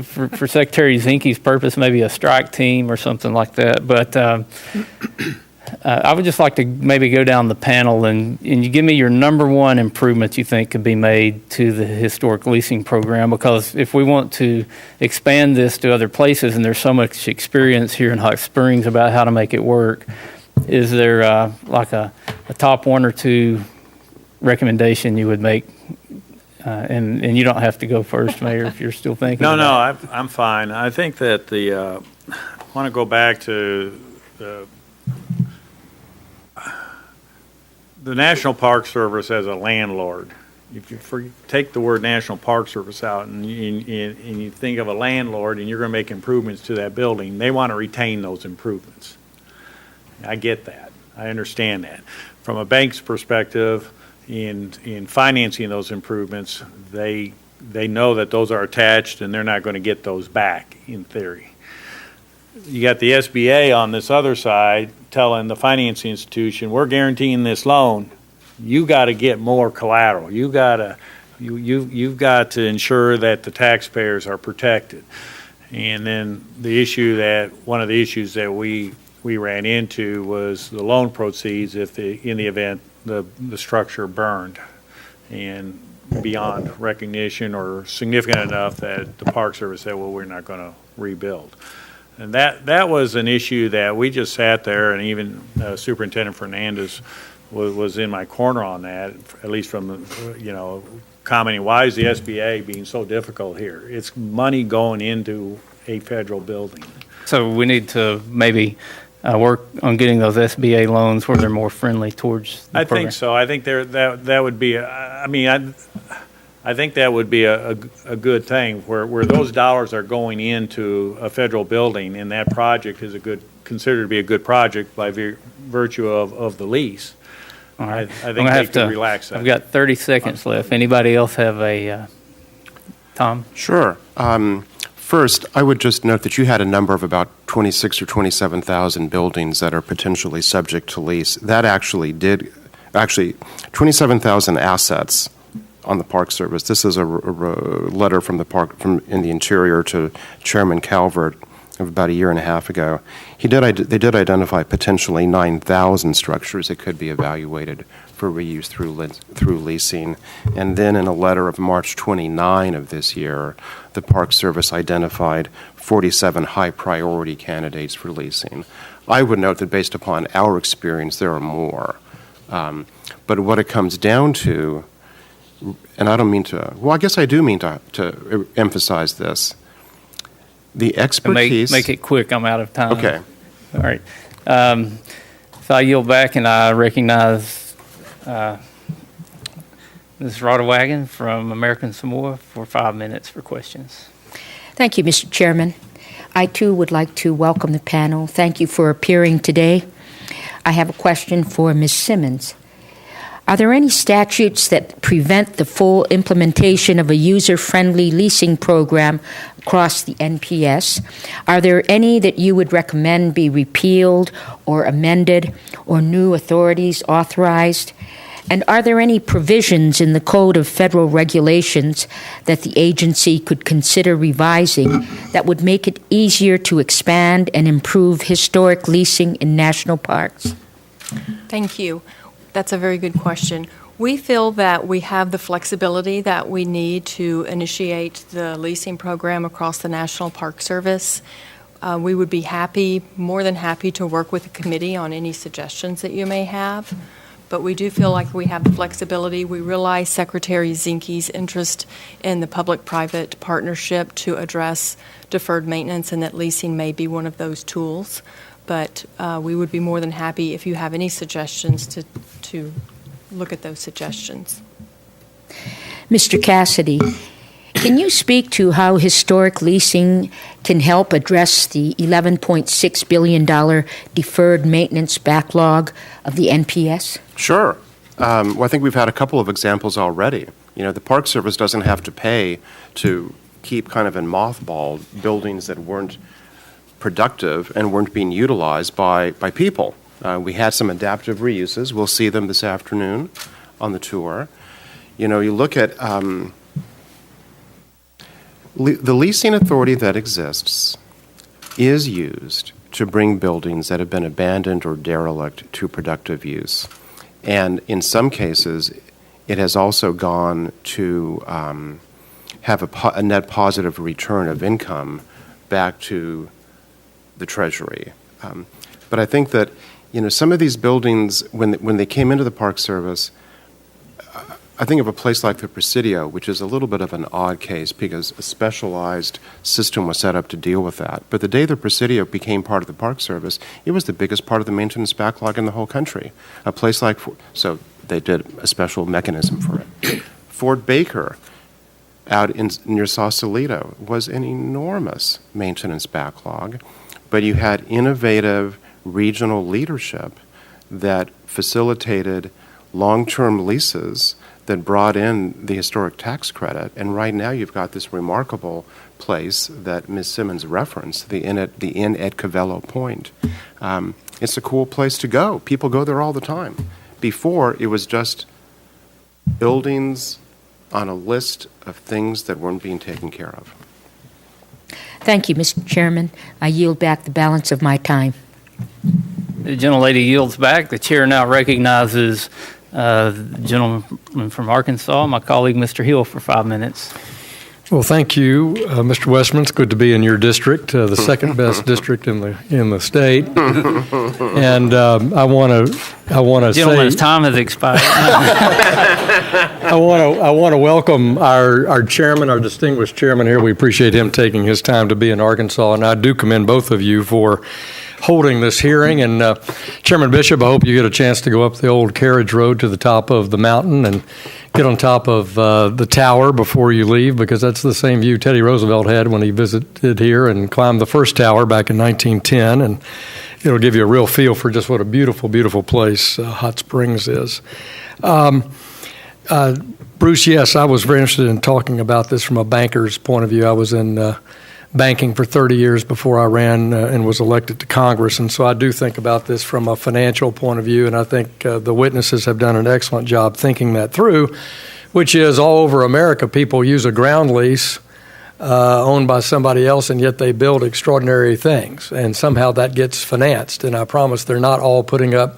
[SPEAKER 2] for Secretary Zinke's purpose, maybe a strike team or something like that. But I would just like to maybe go down the panel and you give me your number one improvements you think could be made to the historic leasing program, because if we want to expand this to other places, and there's so much experience here in Hot Springs about how to make it work, is there like a top one or two recommendation you would make? And you don't have to go first, Mayor, if you're still thinking.
[SPEAKER 5] No, I'm fine. I think that I want to go back to the National Park Service as a landlord if you take the word National Park Service out and you think of a landlord and you're going to make improvements to that building, they want to retain those improvements. I get that. I understand that. From a bank's perspective, in financing those improvements, they know that those are attached and they're not going to get those back in theory. You got the SBA on this other side telling the financing institution, we're guaranteeing this loan. You got to get more collateral. You've got to ensure that the taxpayers are protected. And then one of the issues that we ran into was the loan proceeds in the event the structure burned and beyond recognition or significant enough that the Park Service said, well, we're not going to rebuild. And that was an issue that we just sat there, and even Superintendent Fernandez was in my corner on that, at least from, commenting, why is the SBA being so difficult here? It's money going into a federal building.
[SPEAKER 2] So we need to maybe work on getting those SBA loans where they're more friendly towards the program.
[SPEAKER 5] I think so. I think that would be, I think that would be a good thing where those dollars are going into a federal building, and that project is considered to be a good project by virtue of the lease.
[SPEAKER 2] All right.
[SPEAKER 5] I think they could relax that.
[SPEAKER 2] I've got 30 seconds left. Anybody else have a, Tom?
[SPEAKER 6] Sure. First, I would just note that you had a number of about 26 or 27,000 buildings that are potentially subject to lease. That actually 27,000 assets on the Park Service. This is a letter from in the Interior to Chairman Calvert of about a year and a half ago. They did identify potentially 9,000 structures that could be evaluated for reuse through leasing. And then in a letter of March 29 of this year, the Park Service identified 47 high-priority candidates for leasing. I would note that based upon our experience, there are more. But what it comes down to, and I don't mean to, well, I guess I do mean to emphasize this. The expertise.
[SPEAKER 2] Make it quick. I'm out of time.
[SPEAKER 6] Okay.
[SPEAKER 2] All right. So I yield back, and I recognize Ms. Rodawagon from American Samoa for 5 minutes for questions.
[SPEAKER 8] Thank you, Mr. Chairman. I, too, would like to welcome the panel. Thank you for appearing today. I have a question for Ms. Simmons. Are there any statutes that prevent the full implementation of a user-friendly leasing program across the NPS? Are there any that you would recommend be repealed or amended or new authorities authorized? And are there any provisions in the Code of Federal Regulations that the agency could consider revising that would make it easier to expand and improve historic leasing in national parks?
[SPEAKER 4] Thank you. That's a very good question. We feel that we have the flexibility that we need to initiate the leasing program across the National Park Service. We would be more than happy to work with the committee on any suggestions that you may have. But we do feel like we have the flexibility. We realize Secretary Zinke's interest in the public-private partnership to address deferred maintenance, and that leasing may be one of those tools. But we would be more than happy if you have any suggestions to look at those suggestions.
[SPEAKER 8] Mr. Cassidy, can you speak to how historic leasing can help address the $11.6 billion deferred maintenance backlog of the NPS?
[SPEAKER 6] Sure. Well, I think we've had a couple of examples already. The Park Service doesn't have to pay to keep kind of in mothballed buildings that weren't productive and weren't being utilized by people. We had some adaptive reuses. We'll see them this afternoon on the tour. You look at the leasing authority that exists is used to bring buildings that have been abandoned or derelict to productive use. And in some cases, it has also gone to have a net positive return of income back to the Treasury. But I think that, some of these buildings, when they came into the Park Service, I think of a place like the Presidio, which is a little bit of an odd case because a specialized system was set up to deal with that. But the day the Presidio became part of the Park Service, it was the biggest part of the maintenance backlog in the whole country. A place so they did a special mechanism for it. Fort Baker out near Sausalito was an enormous maintenance backlog, but you had innovative regional leadership that facilitated long-term leases that brought in the historic tax credit. And right now you've got this remarkable place that Ms. Simmons referenced, the Inn at Cavello Point. It's a cool place to go. People go there all the time. Before, it was just buildings on a list of things that weren't being taken care of.
[SPEAKER 8] Thank you, Mr. Chairman. I yield back the balance of my time.
[SPEAKER 2] The gentlelady yields back. The chair now recognizes the gentleman from Arkansas, my colleague, Mr. Hill, for 5 minutes.
[SPEAKER 9] Well, thank you, Mr. Westman. It's good to be in your district, the second best district in the state. And I want to
[SPEAKER 2] Gentleman's
[SPEAKER 9] say,
[SPEAKER 2] time has expired.
[SPEAKER 9] I want to welcome our chairman, our distinguished chairman here. We appreciate him taking his time to be in Arkansas, and I do commend both of you for holding this hearing. And Chairman Bishop, I hope you get a chance to go up the old carriage road to the top of the mountain and get on top of the tower before you leave, because that's the same view Teddy Roosevelt had when he visited here and climbed the first tower back in 1910. And it'll give you a real feel for just what a beautiful, beautiful place Hot Springs is. Bruce, yes, I was very interested in talking about this from a banker's point of view. I was in banking for 30 years before I ran and was elected to Congress, and so I do think about this from a financial point of view, and I think the witnesses have done an excellent job thinking that through, which is all over America, people use a ground lease owned by somebody else, and yet they build extraordinary things, and somehow that gets financed, and I promise they're not all putting up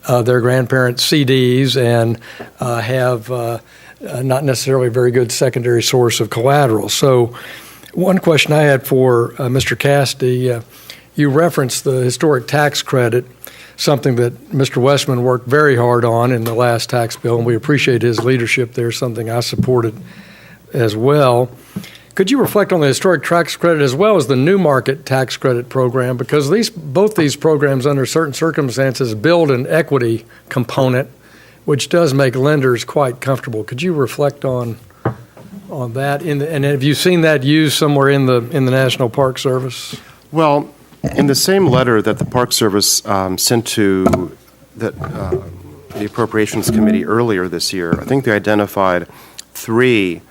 [SPEAKER 9] their grandparents' CDs and have not necessarily a very good secondary source of collateral. So one question I had for Mr. Cassidy, you referenced the historic tax credit, something that Mr. Westman worked very hard on in the last tax bill, and we appreciate his leadership there, something I supported as well. Could you reflect on the historic tax credit as well as the new market tax credit program? Because both these programs, under certain circumstances, build an equity component, which does make lenders quite comfortable. Could you reflect on that? And have you seen that used somewhere in the National Park Service?
[SPEAKER 6] Well, in the same letter that the Park Service sent to the Appropriations Committee earlier this year, I think they identified 3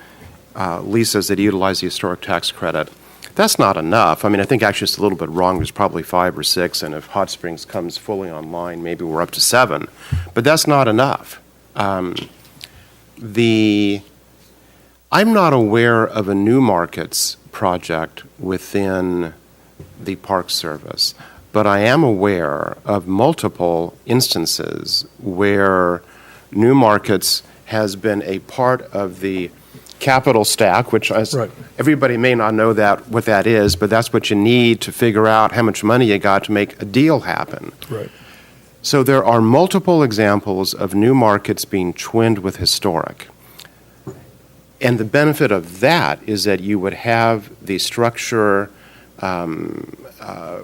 [SPEAKER 6] leases that utilize the historic tax credit. That's not enough. I mean, I think actually it's a little bit wrong. There's probably 5 or 6, and if Hot Springs comes fully online, maybe we're up to 7. But that's not enough. I'm not aware of a new markets project within the Park Service, but I am aware of multiple instances where new markets has been a part of the capital stack, which everybody may not know what that is, but that's what you need to figure out how much money you got to make a deal happen.
[SPEAKER 9] Right.
[SPEAKER 6] So there are multiple examples of new markets being twinned with historic. And the benefit of that is that you would have the structure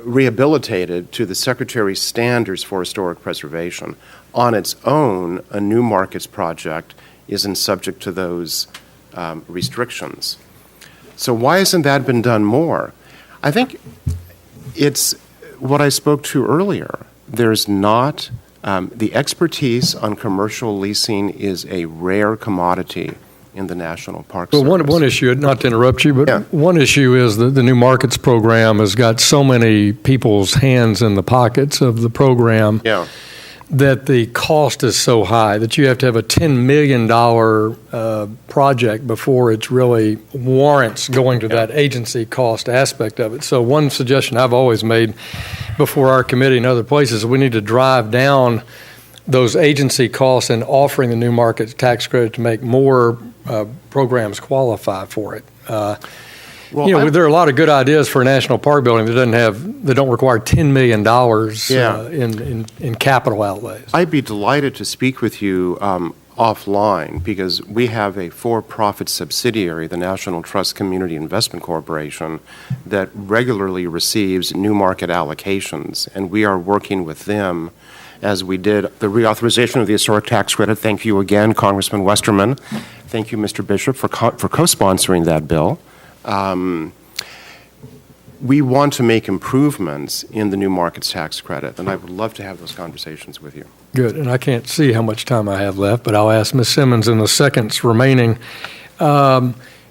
[SPEAKER 6] rehabilitated to the Secretary's standards for historic preservation. On its own, a new markets project isn't subject to those restrictions. So why hasn't that been done more? I think it's what I spoke to earlier. There's not, the expertise on commercial leasing is a rare commodity in the National Park Service.
[SPEAKER 9] Well, one issue, not to interrupt you, but
[SPEAKER 6] yeah.
[SPEAKER 9] One issue is that the New Markets program has got so many people's hands in the pockets of the program that the cost is so high that you have to have a $10 million project before it really warrants going to that agency cost aspect of it. So one suggestion I've always made before our committee and other places, we need to drive down those agency costs and offering the New Markets tax credit to make more programs qualify for it. There are a lot of good ideas for a national park building that don't require $10 million in capital outlays.
[SPEAKER 6] I'd be delighted to speak with you offline because we have a for-profit subsidiary, the National Trust Community Investment Corporation, that regularly receives new market allocations, and we are working with them as we did the reauthorization of the historic tax credit. Thank you again, Congressman Westerman. Thank you, Mr. Bishop, for co-sponsoring that bill. We want to make improvements in the new markets tax credit, and I would love to have those conversations with you.
[SPEAKER 9] Good, and I can't see how much time I have left, but I'll ask Ms. Simmons in the seconds remaining.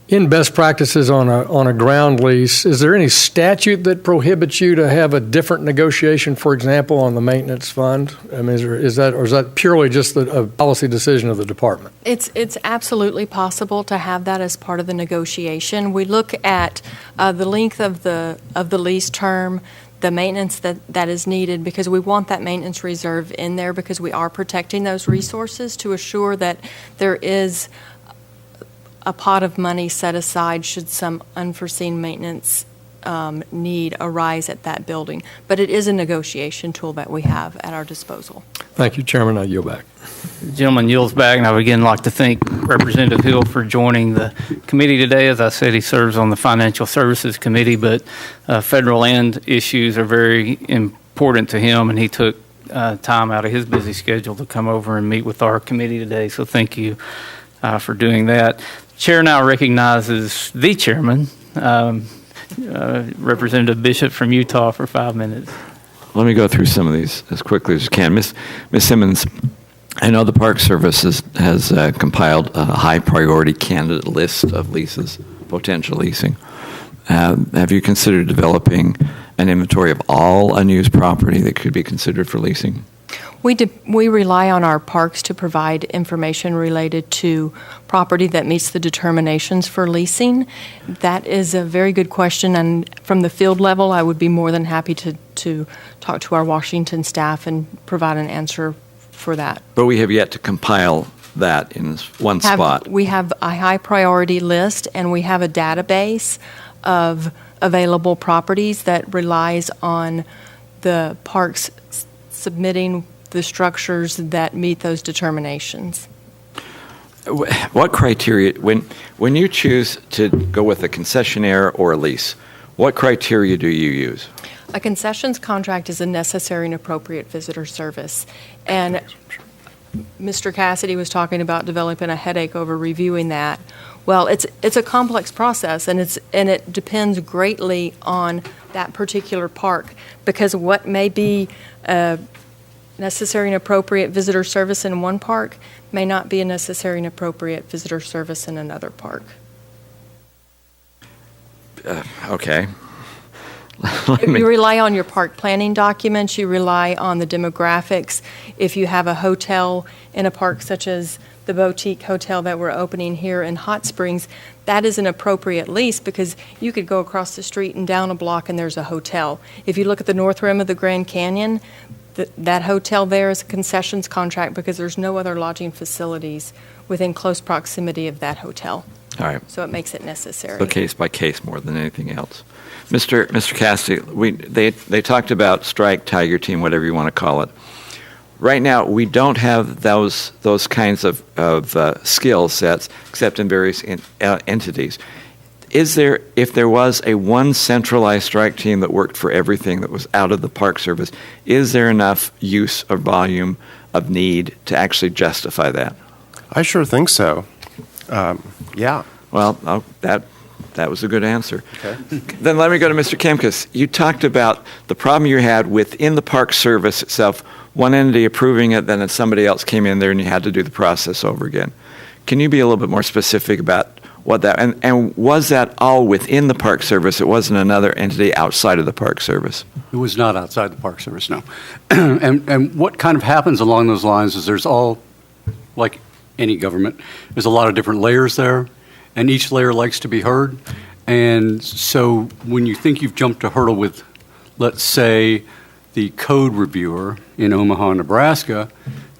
[SPEAKER 9] In best practices on a ground lease, is there any statute that prohibits you to have a different negotiation, for example, on the maintenance fund? I mean, is that purely just a policy decision of the department?
[SPEAKER 4] It's absolutely possible to have that as part of the negotiation. We look at the length of the lease term, the maintenance that is needed, because we want that maintenance reserve in there because we are protecting those resources to assure that there is a pot of money set aside should some unforeseen maintenance need arise at that building. But it is a negotiation tool that we have at our disposal.
[SPEAKER 9] Thank you, Chairman. I yield back.
[SPEAKER 2] The gentleman yields back, and I would again like to thank Representative Hill for joining the committee today. As I said, he serves on the Financial Services Committee, but federal land issues are very important to him, and he took time out of his busy schedule to come over and meet with our committee today. So thank you for doing that. Chair now recognizes the chairman, Representative Bishop from Utah, for 5 minutes.
[SPEAKER 1] Let me go through some of these as quickly as you can. Ms. Simmons, I know the Park Service has compiled a high priority candidate list of leases, potential leasing. Have you considered developing an inventory of all unused property that could be considered for leasing?
[SPEAKER 4] We rely on our parks to provide information related to property that meets the determinations for leasing. That is a very good question, and from the field level, I would be more than happy to talk to our Washington staff and provide an answer for that.
[SPEAKER 1] But we have yet to compile that in one spot.
[SPEAKER 4] We have a high priority list, and we have a database of available properties that relies on the parks submitting the structures that meet those determinations.
[SPEAKER 1] What criteria, when you choose to go with a concessionaire or a lease, what criteria do you use?
[SPEAKER 4] A concessions contract is a necessary and appropriate visitor service. And Mr. Cassidy was talking about developing a headache over reviewing that. Well, it's a complex process, and it depends greatly on that particular park, because what may be a necessary and appropriate visitor service in one park may not be a necessary and appropriate visitor service in another park.
[SPEAKER 1] Okay.
[SPEAKER 4] You rely on your park planning documents, you rely on the demographics. If you have a hotel in a park such as the boutique hotel that we're opening here in Hot Springs, that is an appropriate lease because you could go across the street and down a block and there's a hotel. If you look at the north rim of the Grand Canyon, that hotel there is a concessions contract because there's no other lodging facilities within close proximity of that hotel.
[SPEAKER 1] All right.
[SPEAKER 4] So it makes it necessary.
[SPEAKER 1] So case by case more than anything else. Mr. Cassidy, they talked about strike, tiger team, whatever you want to call it. Right now, we don't have those kinds of skill sets except in various entities. Is there, if there was a one centralized strike team that worked for everything that was out of the Park Service, is there enough use or volume of need to actually justify that?
[SPEAKER 6] I sure think so. Yeah.
[SPEAKER 1] Well, that was a good answer.
[SPEAKER 6] Okay.
[SPEAKER 1] Then let me go to Mr. Kemkus. You talked about the problem you had within the Park Service itself, one entity approving it, then somebody else came in there and you had to do the process over again. Can you be a little bit more specific about what that, and was that all within the Park Service? It wasn't another entity outside of the Park Service?
[SPEAKER 7] It was not outside the Park Service, no. And what kind of happens along those lines is there's all, like any government, there's a lot of different layers there, and each layer likes to be heard. And so when you think you've jumped a hurdle with, let's say, the code reviewer in Omaha, Nebraska,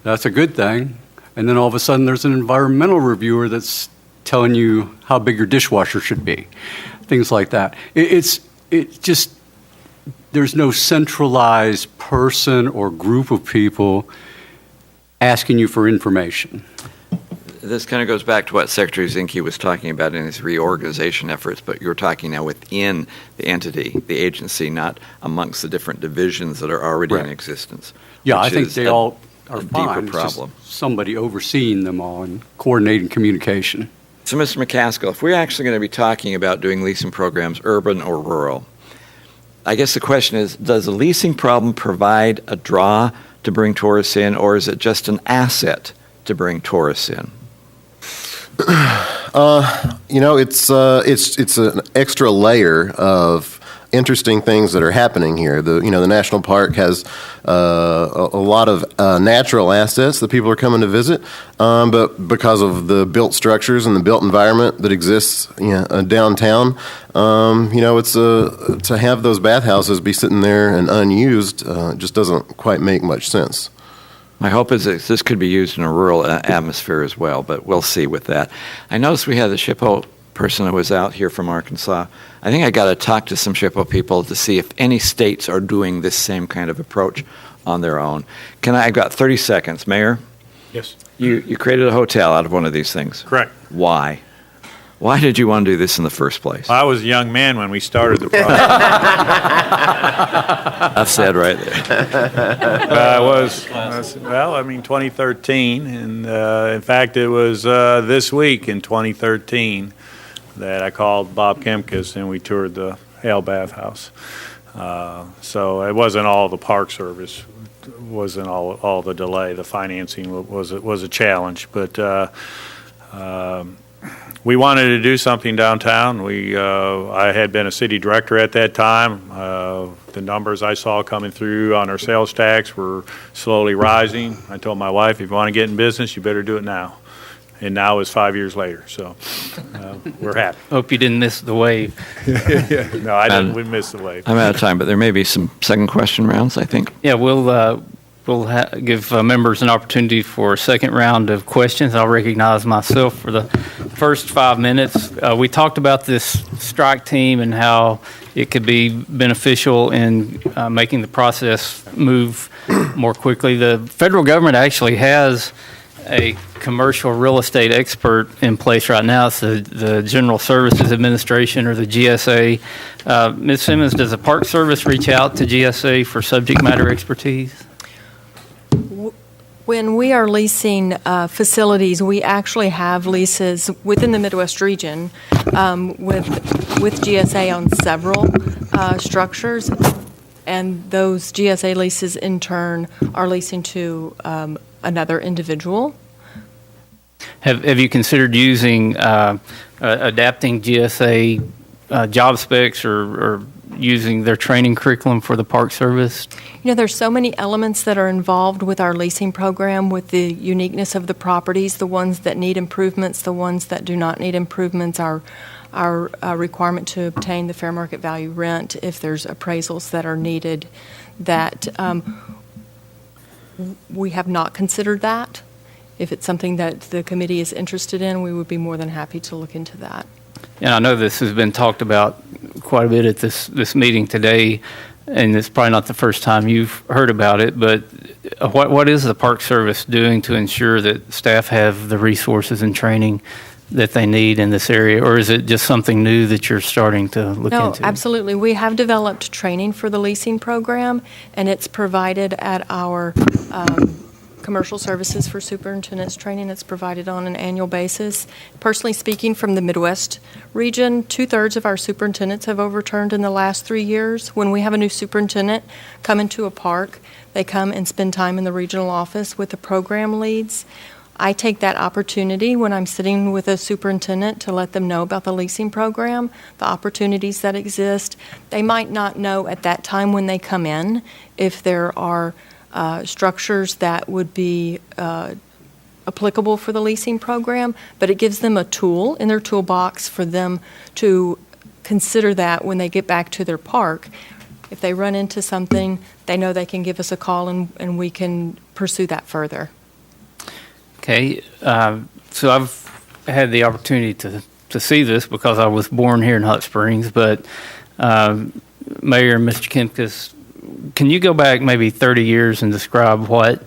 [SPEAKER 7] that's a good thing. And then all of a sudden there's an environmental reviewer that's telling you how big your dishwasher should be, things like that. It's just, there's no centralized person or group of people asking you for information.
[SPEAKER 1] This kind of goes back to what Secretary Zinke was talking about in his reorganization efforts, but you're talking now within the entity, the agency, not amongst the different divisions that are already in existence.
[SPEAKER 7] Yeah, I think they all are
[SPEAKER 1] a deeper
[SPEAKER 7] fine. It's just
[SPEAKER 1] problem.
[SPEAKER 7] somebody overseeing them all and coordinating communication.
[SPEAKER 1] So, Mr. McCaskill, if we're actually going to be talking about doing leasing programs, urban or rural, I guess the question is, does the leasing problem provide a draw to bring tourists in, or is it just an asset to bring tourists in?
[SPEAKER 3] It's an extra layer of interesting things that are happening here. The national park has a lot of natural assets that people are coming to visit, but because of the built structures and the built environment that exists downtown, it's to have those bathhouses be sitting there and unused just doesn't quite make much sense.
[SPEAKER 1] My hope is that this could be used in a rural atmosphere as well, but we'll see with that. I noticed we had the SHPO person that was out here from Arkansas. I think I got to talk to some SHPO people to see if any states are doing this same kind of approach on their own. I've got 30 seconds. Mayor?
[SPEAKER 5] Yes.
[SPEAKER 1] You created a hotel out of one of these things.
[SPEAKER 5] Correct.
[SPEAKER 1] Why? Why did you want to do this in the first place?
[SPEAKER 5] I was a young man when we started the project.
[SPEAKER 1] I've said right there.
[SPEAKER 5] I was 2013, and in fact, it was this week in 2013 that I called Bob Kemkes and we toured the Hale Bathhouse. So it wasn't all the Park Service, wasn't all the delay. The financing was a challenge, but we wanted to do something downtown. I had been a city director at that time. The numbers I saw coming through on our sales tax were slowly rising. I told my wife, if you want to get in business, you better do it now. And now is 5 years later, so we're happy.
[SPEAKER 2] Hope you didn't miss the wave.
[SPEAKER 5] No, I didn't. We missed the wave.
[SPEAKER 1] I'm out of time, but there may be some second question rounds, I think.
[SPEAKER 2] Yeah, we'll give members an opportunity for a second round of questions. I'll recognize myself for the first 5 minutes. We talked about this strike team and how it could be beneficial in making the process move more quickly. The federal government actually has a commercial real estate expert in place right now. It's the General Services Administration, or the GSA. Ms. Simmons, does the Park Service reach out to GSA for subject matter expertise?
[SPEAKER 4] When we are leasing facilities, we actually have leases within the Midwest region with GSA on several structures, and those GSA leases in turn are leasing to another individual.
[SPEAKER 2] Have you considered using adapting GSA job specs or using their training curriculum for the Park Service?
[SPEAKER 4] There's so many elements that are involved with our leasing program, with the uniqueness of the properties, the ones that need improvements, the ones that do not need improvements, our requirement to obtain the fair market value rent if there's appraisals that are needed, that we have not considered that. If it's something that the committee is interested in, we would be more than happy to look into that.
[SPEAKER 2] And I know this has been talked about quite a bit at this meeting today, and it's probably not the first time you've heard about it, but what is the Park Service doing to ensure that staff have the resources and training that they need in this area, or is it just something new that you're starting to look into?
[SPEAKER 4] No, absolutely. We have developed training for the leasing program, and it's provided at our commercial services for superintendents training. It's provided on an annual basis. Personally speaking, from the Midwest region, 2/3 of our superintendents have overturned in the last 3 years. When we have a new superintendent come into a park, they come and spend time in the regional office with the program leads. I take that opportunity when I'm sitting with a superintendent to let them know about the leasing program, the opportunities that exist. They might not know at that time when they come in if there are structures that would be applicable for the leasing program, but it gives them a tool in their toolbox for them to consider that when they get back to their park. If they run into something, they know they can give us a call and we can pursue that further.
[SPEAKER 2] Okay, so I've had the opportunity to see this because I was born here in Hot Springs, but Mayor and Mr. Kemkes, can you go back maybe 30 years and describe what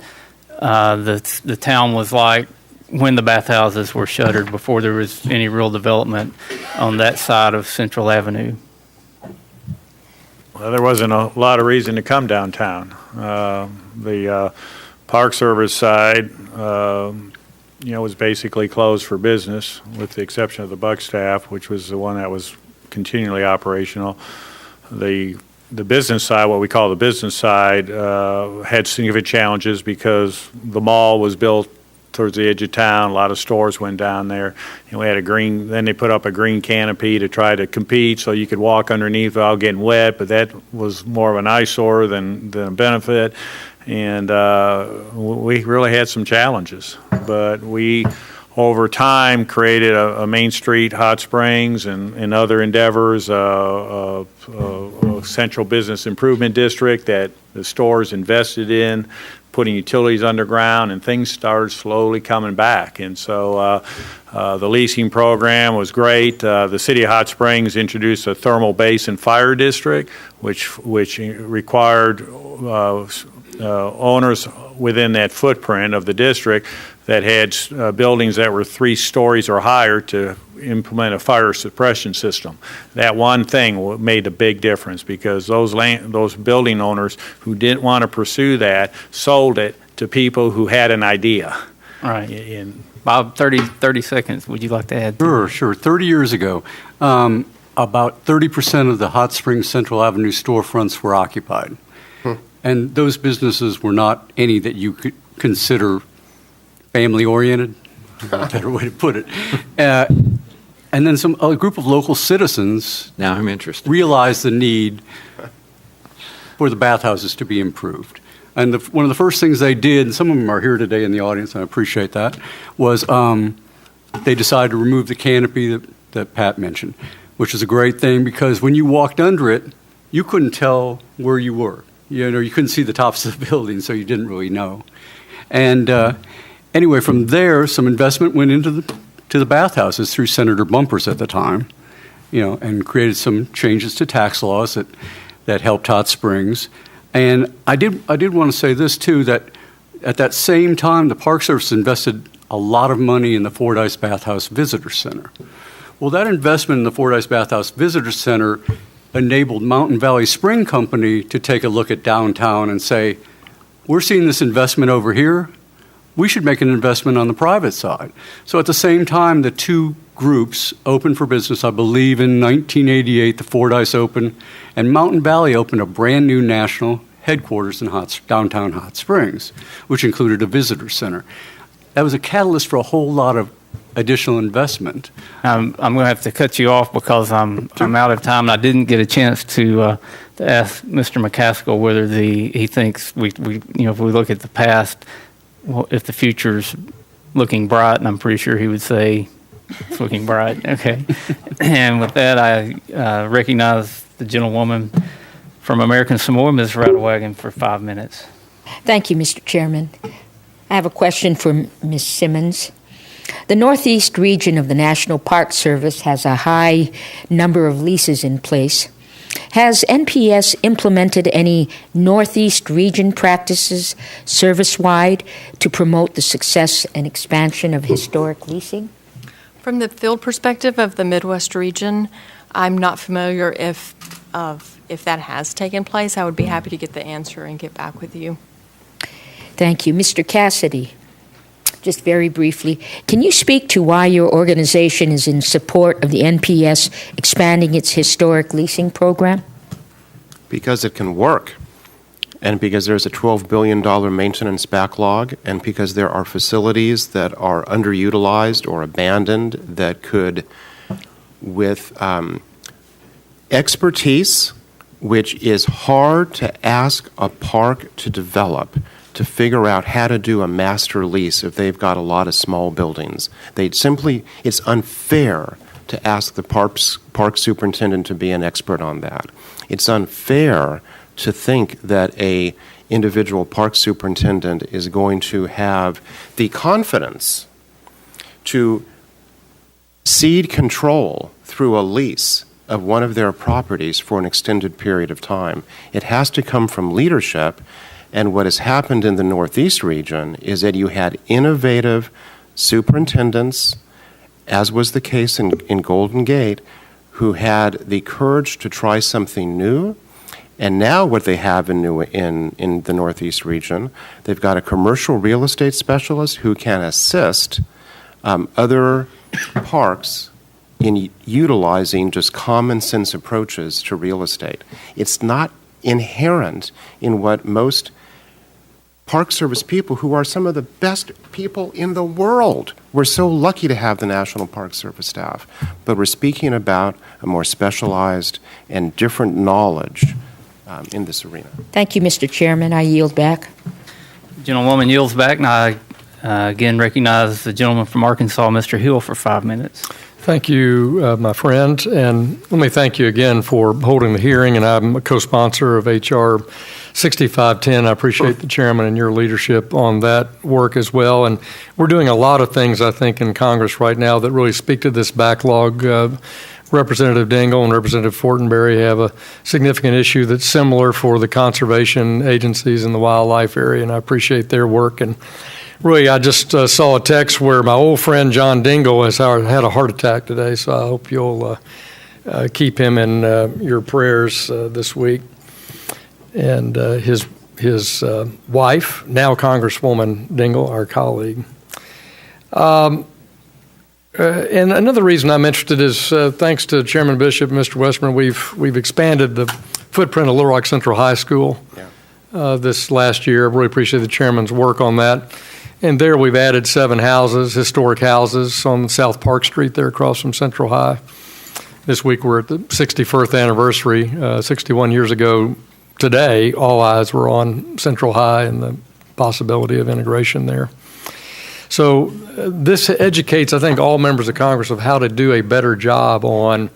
[SPEAKER 2] the town was like when the bathhouses were shuttered, before there was any real development on that side of Central Avenue?
[SPEAKER 5] Well, there wasn't a lot of reason to come downtown. The Park Service side, was basically closed for business, with the exception of the Buck staff, which was the one that was continually operational. The business side, what we call the business side, had significant challenges because the mall was built towards the edge of town. A lot of stores went down there. And we had then they put up a green canopy to try to compete so you could walk underneath without getting wet, but that was more of an eyesore than a benefit. And we really had some challenges. But we, over time, created a Main Street Hot Springs and other endeavors, a central business improvement district that the stores invested in, putting utilities underground, and things started slowly coming back. And so the leasing program was great. The City of Hot Springs introduced a thermal basin fire district, which required owners within that footprint of the district that had buildings that were 3 stories or higher to implement a fire suppression system. That one thing made a big difference, because those building owners who didn't want to pursue that sold it to people who had an idea.
[SPEAKER 2] Right. Bob, 30 seconds. Would you like to add?
[SPEAKER 7] Sure. 30 years ago, about 30% of the Hot Springs Central Avenue storefronts were occupied. And those businesses were not any that you could consider family-oriented, a better way to put it. And then a group of local citizens
[SPEAKER 1] Now I'm interested.
[SPEAKER 7] realized the need for the bathhouses to be improved. And one of the first things they did, and some of them are here today in the audience, and I appreciate that, was they decided to remove the canopy that Pat mentioned, which is a great thing, because when you walked under it, you couldn't tell where you were. You couldn't see the tops of the building, so you didn't really know. And anyway, from there, some investment went into the bathhouses through Senator Bumpers at the time, and created some changes to tax laws that helped Hot Springs. And I did want to say this too, that at that same time, the Park Service invested a lot of money in the Fordyce Bathhouse Visitor Center. Well, that investment in the Fordyce Bathhouse Visitor Center enabled Mountain Valley Spring Company to take a look at downtown and say, we're seeing this investment over here. We should make an investment on the private side. So at the same time, the two groups opened for business. I believe in 1988, the Fordyce opened, and Mountain Valley opened a brand new national headquarters in downtown Hot Springs, which included a visitor center. That was a catalyst for a whole lot of additional investment.
[SPEAKER 2] I'm going to have to cut you off because I'm out of time. I didn't get a chance to ask Mr. McCaskill whether he thinks if we look at the past, if the future's looking bright, and I'm pretty sure he would say it's looking bright. Okay. And with that, I recognize the gentlewoman from American Samoa, Ms. Rattlewagon, for 5 minutes.
[SPEAKER 8] Thank you, Mr. Chairman. I have a question for Ms. Simmons. The Northeast region of the National Park Service has a high number of leases in place. Has NPS implemented any Northeast region practices service-wide to promote the success and expansion of historic leasing?
[SPEAKER 4] From the field perspective of the Midwest region, I'm not familiar if that has taken place. I would be happy to get the answer and get back with you.
[SPEAKER 8] Thank you. Mr. Cassidy, just very briefly, can you speak to why your organization is in support of the NPS expanding its historic leasing program?
[SPEAKER 6] Because it can work, and because there's a $12 billion maintenance backlog, and because there are facilities that are underutilized or abandoned that could, with expertise, which is hard to ask a park to develop, to figure out how to do a master lease if they've got a lot of small buildings. It's unfair to ask the park superintendent to be an expert on that. It's unfair to think that a individual park superintendent is going to have the confidence to cede control through a lease of one of their properties for an extended period of time. It has to come from leadership. And what has happened in the Northeast region is that you had innovative superintendents, as was the case in Golden Gate, who had the courage to try something new And now what they have in the Northeast region, they've got a commercial real estate specialist who can assist other parks in utilizing just common sense approaches to real estate. It's not inherent in what most Park Service people, who are some of the best people in the world. We're so lucky to have the National Park Service staff, but we're speaking about a more specialized and different knowledge in this arena.
[SPEAKER 8] Thank you, Mr. Chairman. I yield back.
[SPEAKER 2] Gentlewoman yields back, and I again recognize the gentleman from Arkansas, Mr. Hill, for 5 minutes.
[SPEAKER 9] Thank you, my friend, and let me thank you again for holding the hearing, and I'm a co-sponsor of H.R. 6510. I appreciate the chairman and your leadership on that work as well, and we're doing a lot of things, I think, in Congress right now that really speak to this backlog. Representative Dingell and Representative Fortenberry have a significant issue that's similar for the conservation agencies in the wildlife area, and I appreciate their work. And really, I just saw a text where my old friend John Dingell has had a heart attack today, so I hope you'll keep him in your prayers this week. And his wife, now Congresswoman Dingell, our colleague. And another reason I'm interested is thanks to Chairman Bishop and Mr. Westman, we've expanded the footprint of Little Rock Central High School this last year. I really appreciate the chairman's work on that. And there we've added 7 houses, historic houses on South Park Street there across from Central High. This week we're at the 61st anniversary. 61 years ago today, all eyes were on Central High and the possibility of integration there. So this educates, I think, all members of Congress of how to do a better job on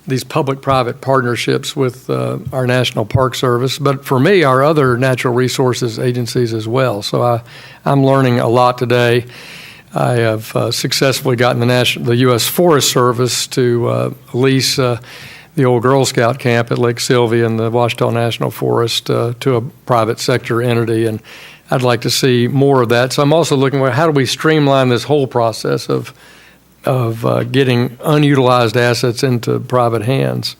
[SPEAKER 9] these public-private partnerships with our National Park Service, but for me, our other natural resources agencies as well. So I'm learning a lot today. I have successfully gotten the U.S. Forest Service to lease the old Girl Scout camp at Lake Sylvia in the Ouachita National Forest to a private sector entity, and I'd like to see more of that. So I'm also looking at how do we streamline this whole process of getting unutilized assets into private hands.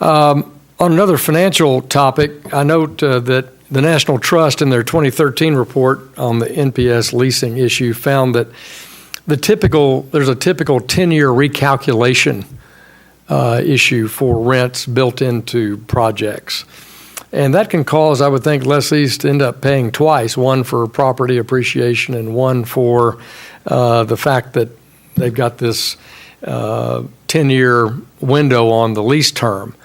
[SPEAKER 9] On another financial topic, I note that the National Trust in their 2013 report on the NPS leasing issue found that there's a typical 10-year recalculation issue for rents built into projects. And that can cause, I would think, lessees to end up paying twice, one for property appreciation and one for the fact that they've got this 10-year window on the lease term.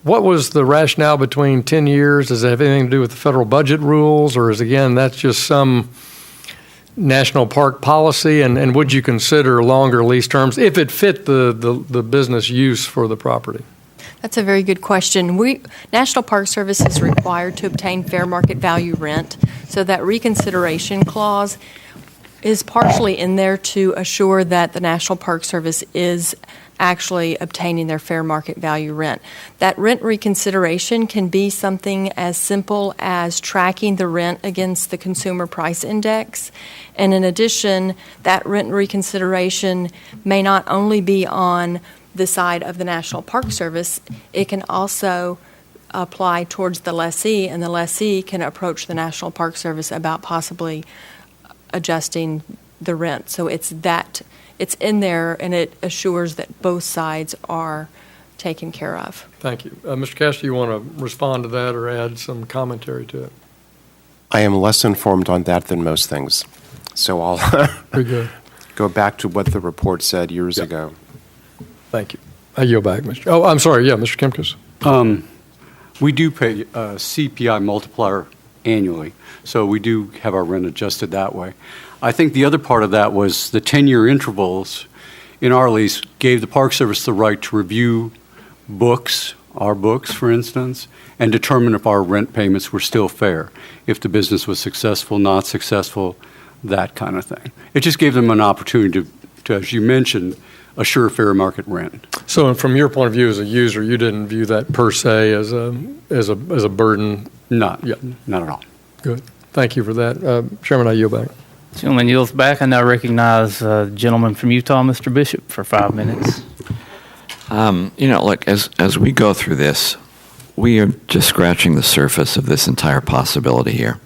[SPEAKER 9] What was the rationale between 10 years? Does it have anything to do with the federal budget rules, or is, again, that's just some national park policy? And would you consider longer lease terms if it fit the business use for the property?
[SPEAKER 4] That's a very good question. National Park Service is required to obtain fair market value rent, so that reconsideration clause is partially in there to assure that the National Park Service is actually obtaining their fair market value rent. That rent reconsideration can be something as simple as tracking the rent against the Consumer Price Index. And in addition, that rent reconsideration may not only be on the side of the National Park Service, it can also apply towards the lessee, and the lessee can approach the National Park Service about possibly adjusting the rent. So it's in there, and it assures that both sides are taken care of.
[SPEAKER 9] Thank you. Mr. Castor, you want to respond to that or add some commentary to it?
[SPEAKER 6] I am less informed on that than most things, so I'll go back to what the report said years ago.
[SPEAKER 9] Thank you. I yield back, Mr. Oh, I'm sorry. Yeah, Mr. Kimkus.
[SPEAKER 7] We do pay a CPI multiplier annually, so we do have our rent adjusted that way. I think the other part of that was the 10-year intervals in our lease gave the Park Service the right to review books, our books, for instance, and determine if our rent payments were still fair, if the business was successful, not successful, that kind of thing. It just gave them an opportunity to, as you mentioned, assure fair market rent. So
[SPEAKER 9] from your point of view as a user, you didn't view that per se as a burden?
[SPEAKER 7] Not at all.
[SPEAKER 9] Good. Thank you for that. Chairman, I yield back.
[SPEAKER 2] Gentleman yields back. I now recognize the gentleman from Utah, Mr. Bishop, for 5 minutes.
[SPEAKER 1] Look, as we go through this, we are just scratching the surface of this entire possibility here.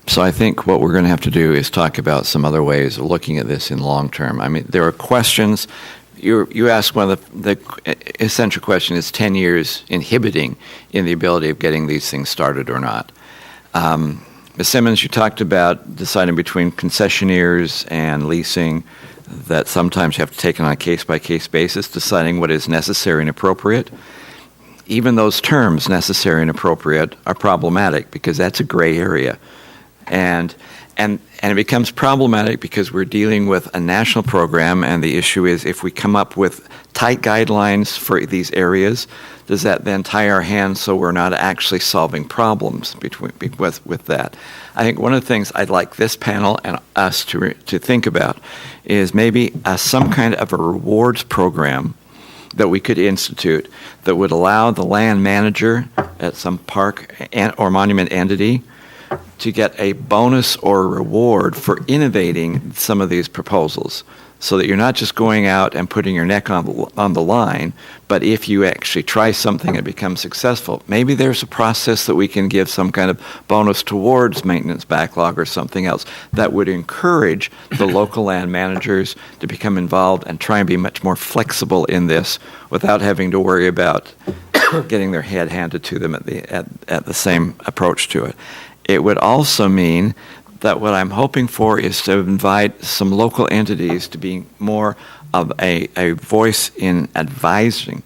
[SPEAKER 1] So I think what we're going to have to do is talk about some other ways of looking at this in long term. I mean, there are questions. You asked one of the essential question, is 10 years inhibiting in the ability of getting these things started or not? Ms. Simmons, you talked about deciding between concessionaires and leasing, that sometimes you have to take it on a case-by-case basis, deciding what is necessary and appropriate. Even those terms, necessary and appropriate, are problematic because that's a gray area. And it becomes problematic because we're dealing with a national program, and the issue is, if we come up with tight guidelines for these areas, does that then tie our hands so we're not actually solving problems with that? I think one of the things I'd like this panel and us to think about is maybe some kind of a rewards program that we could institute that would allow the land manager at some park or monument entity to get a bonus or a reward for innovating some of these proposals, so that you're not just going out and putting your neck on the line, but if you actually try something and become successful, maybe there's a process that we can give some kind of bonus towards maintenance backlog or something else that would encourage the local land managers to become involved and try and be much more flexible in this without having to worry about getting their head handed to them at the same approach to it. It would also mean that what I'm hoping for is to invite some local entities to be more of a voice in advising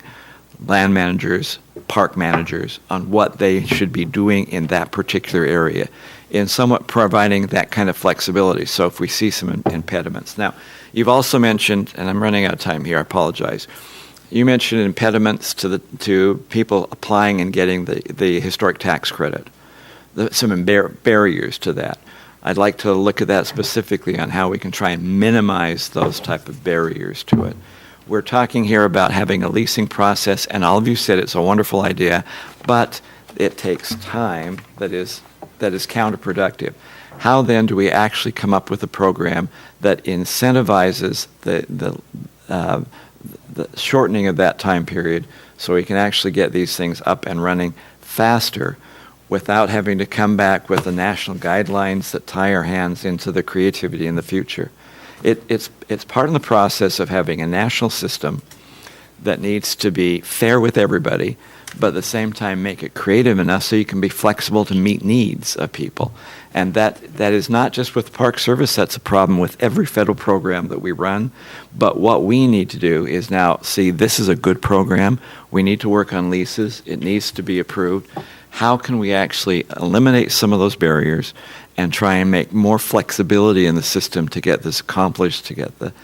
[SPEAKER 1] land managers, park managers, on what they should be doing in that particular area, in somewhat providing that kind of flexibility. So if we see some impediments. Now, you've also mentioned, and I'm running out of time here, I apologize. You mentioned impediments to people applying and getting the historic tax credit. Some barriers to that. I'd like to look at that specifically on how we can try and minimize those type of barriers to it. We're talking here about having a leasing process, and all of you said it's a wonderful idea, but it takes time that is counterproductive. How then do we actually come up with a program that incentivizes the shortening of that time period so we can actually get these things up and running faster, without having to come back with the national guidelines that tie our hands into the creativity in the future? It's part of the process of having a national system that needs to be fair with everybody, but at the same time make it creative enough so you can be flexible to meet needs of people. And that is not just with Park Service, that's a problem with every federal program that we run. But what we need to do is now see, this is a good program. We need to work on leases. It needs to be approved. How can we actually eliminate some of those barriers and try and make more flexibility in the system to get this accomplished, to get the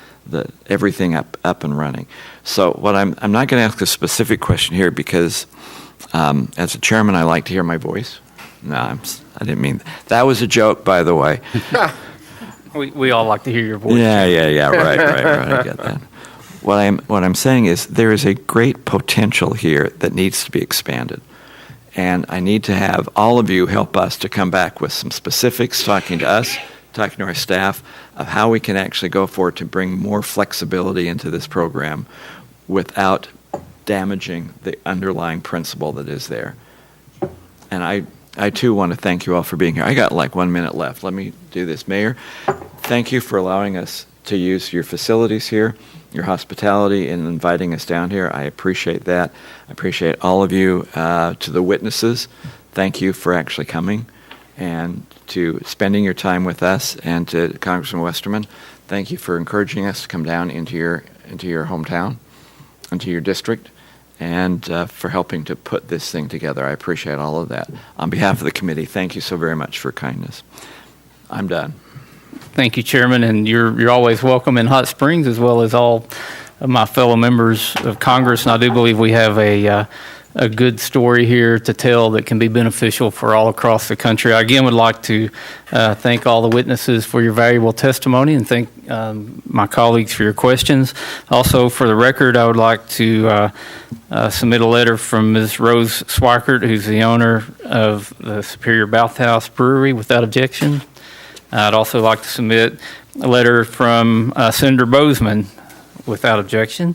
[SPEAKER 1] everything up and running? So what I'm not going to ask a specific question here because as a chairman, I like to hear my voice. No, I didn't mean that. That was a joke, by the way.
[SPEAKER 2] We all like to hear your voice.
[SPEAKER 1] Yeah, right, I get that. What I'm saying is there is a great potential here that needs to be expanded. And I need to have all of you help us to come back with some specifics, talking to us, talking to our staff, of how we can actually go forward to bring more flexibility into this program without damaging the underlying principle that is there. And I too want to thank you all for being here. I got like 1 minute left. Let me do this. Mayor, thank you for allowing us to use your facilities here, your hospitality in inviting us down here. I appreciate that. I appreciate all of you. To the witnesses, thank you for actually coming and to spending your time with us. And to Congressman Westerman, thank you for encouraging us to come down into your hometown, into your district, and for helping to put this thing together. I appreciate all of that. On behalf of the committee, thank you so very much for kindness. I'm done.
[SPEAKER 2] Thank you, Chairman, and you're always welcome in Hot Springs, as well as all of my fellow members of Congress. And I do believe we have a good story here to tell that can be beneficial for all across the country. I again would like to thank all the witnesses for your valuable testimony, and thank my colleagues for your questions. Also, for the record, I would like to submit a letter from Ms. Rose Swikert, who's the owner of the Superior Bathhouse Brewery, without objection. I'd also like to submit a letter from Senator Bozeman, without objection.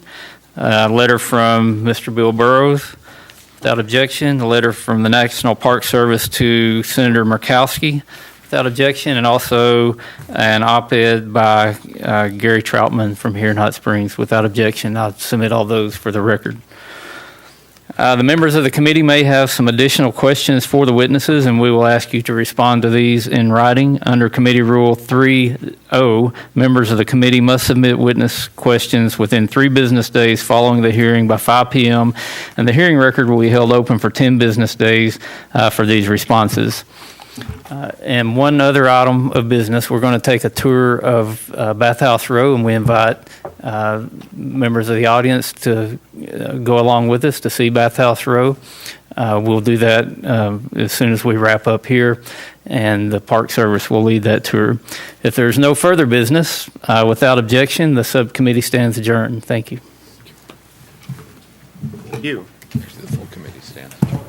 [SPEAKER 2] A letter from Mr. Bill Burrows, Without objection, a letter from the National Park Service to Senator Murkowski. Without objection, and also an op-ed by Gary Troutman from here in Hot Springs. Without objection, I'll submit all those for the record. The members of the committee may have some additional questions for the witnesses, and we will ask you to respond to these in writing. Under Committee Rule 3.0, members of the committee must submit witness questions within 3 business days following the hearing by 5 p.m., and the hearing record will be held open for 10 business days for these responses. And one other item of business, we're going to take a tour of Bathhouse Row, and we invite members of the audience to go along with us to see Bathhouse Row. We'll do that as soon as we wrap up here, and the Park Service will lead that tour. If there's no further business, without objection, the subcommittee stands adjourned. Thank you.
[SPEAKER 3] Thank you.
[SPEAKER 1] The full committee stands adjourned.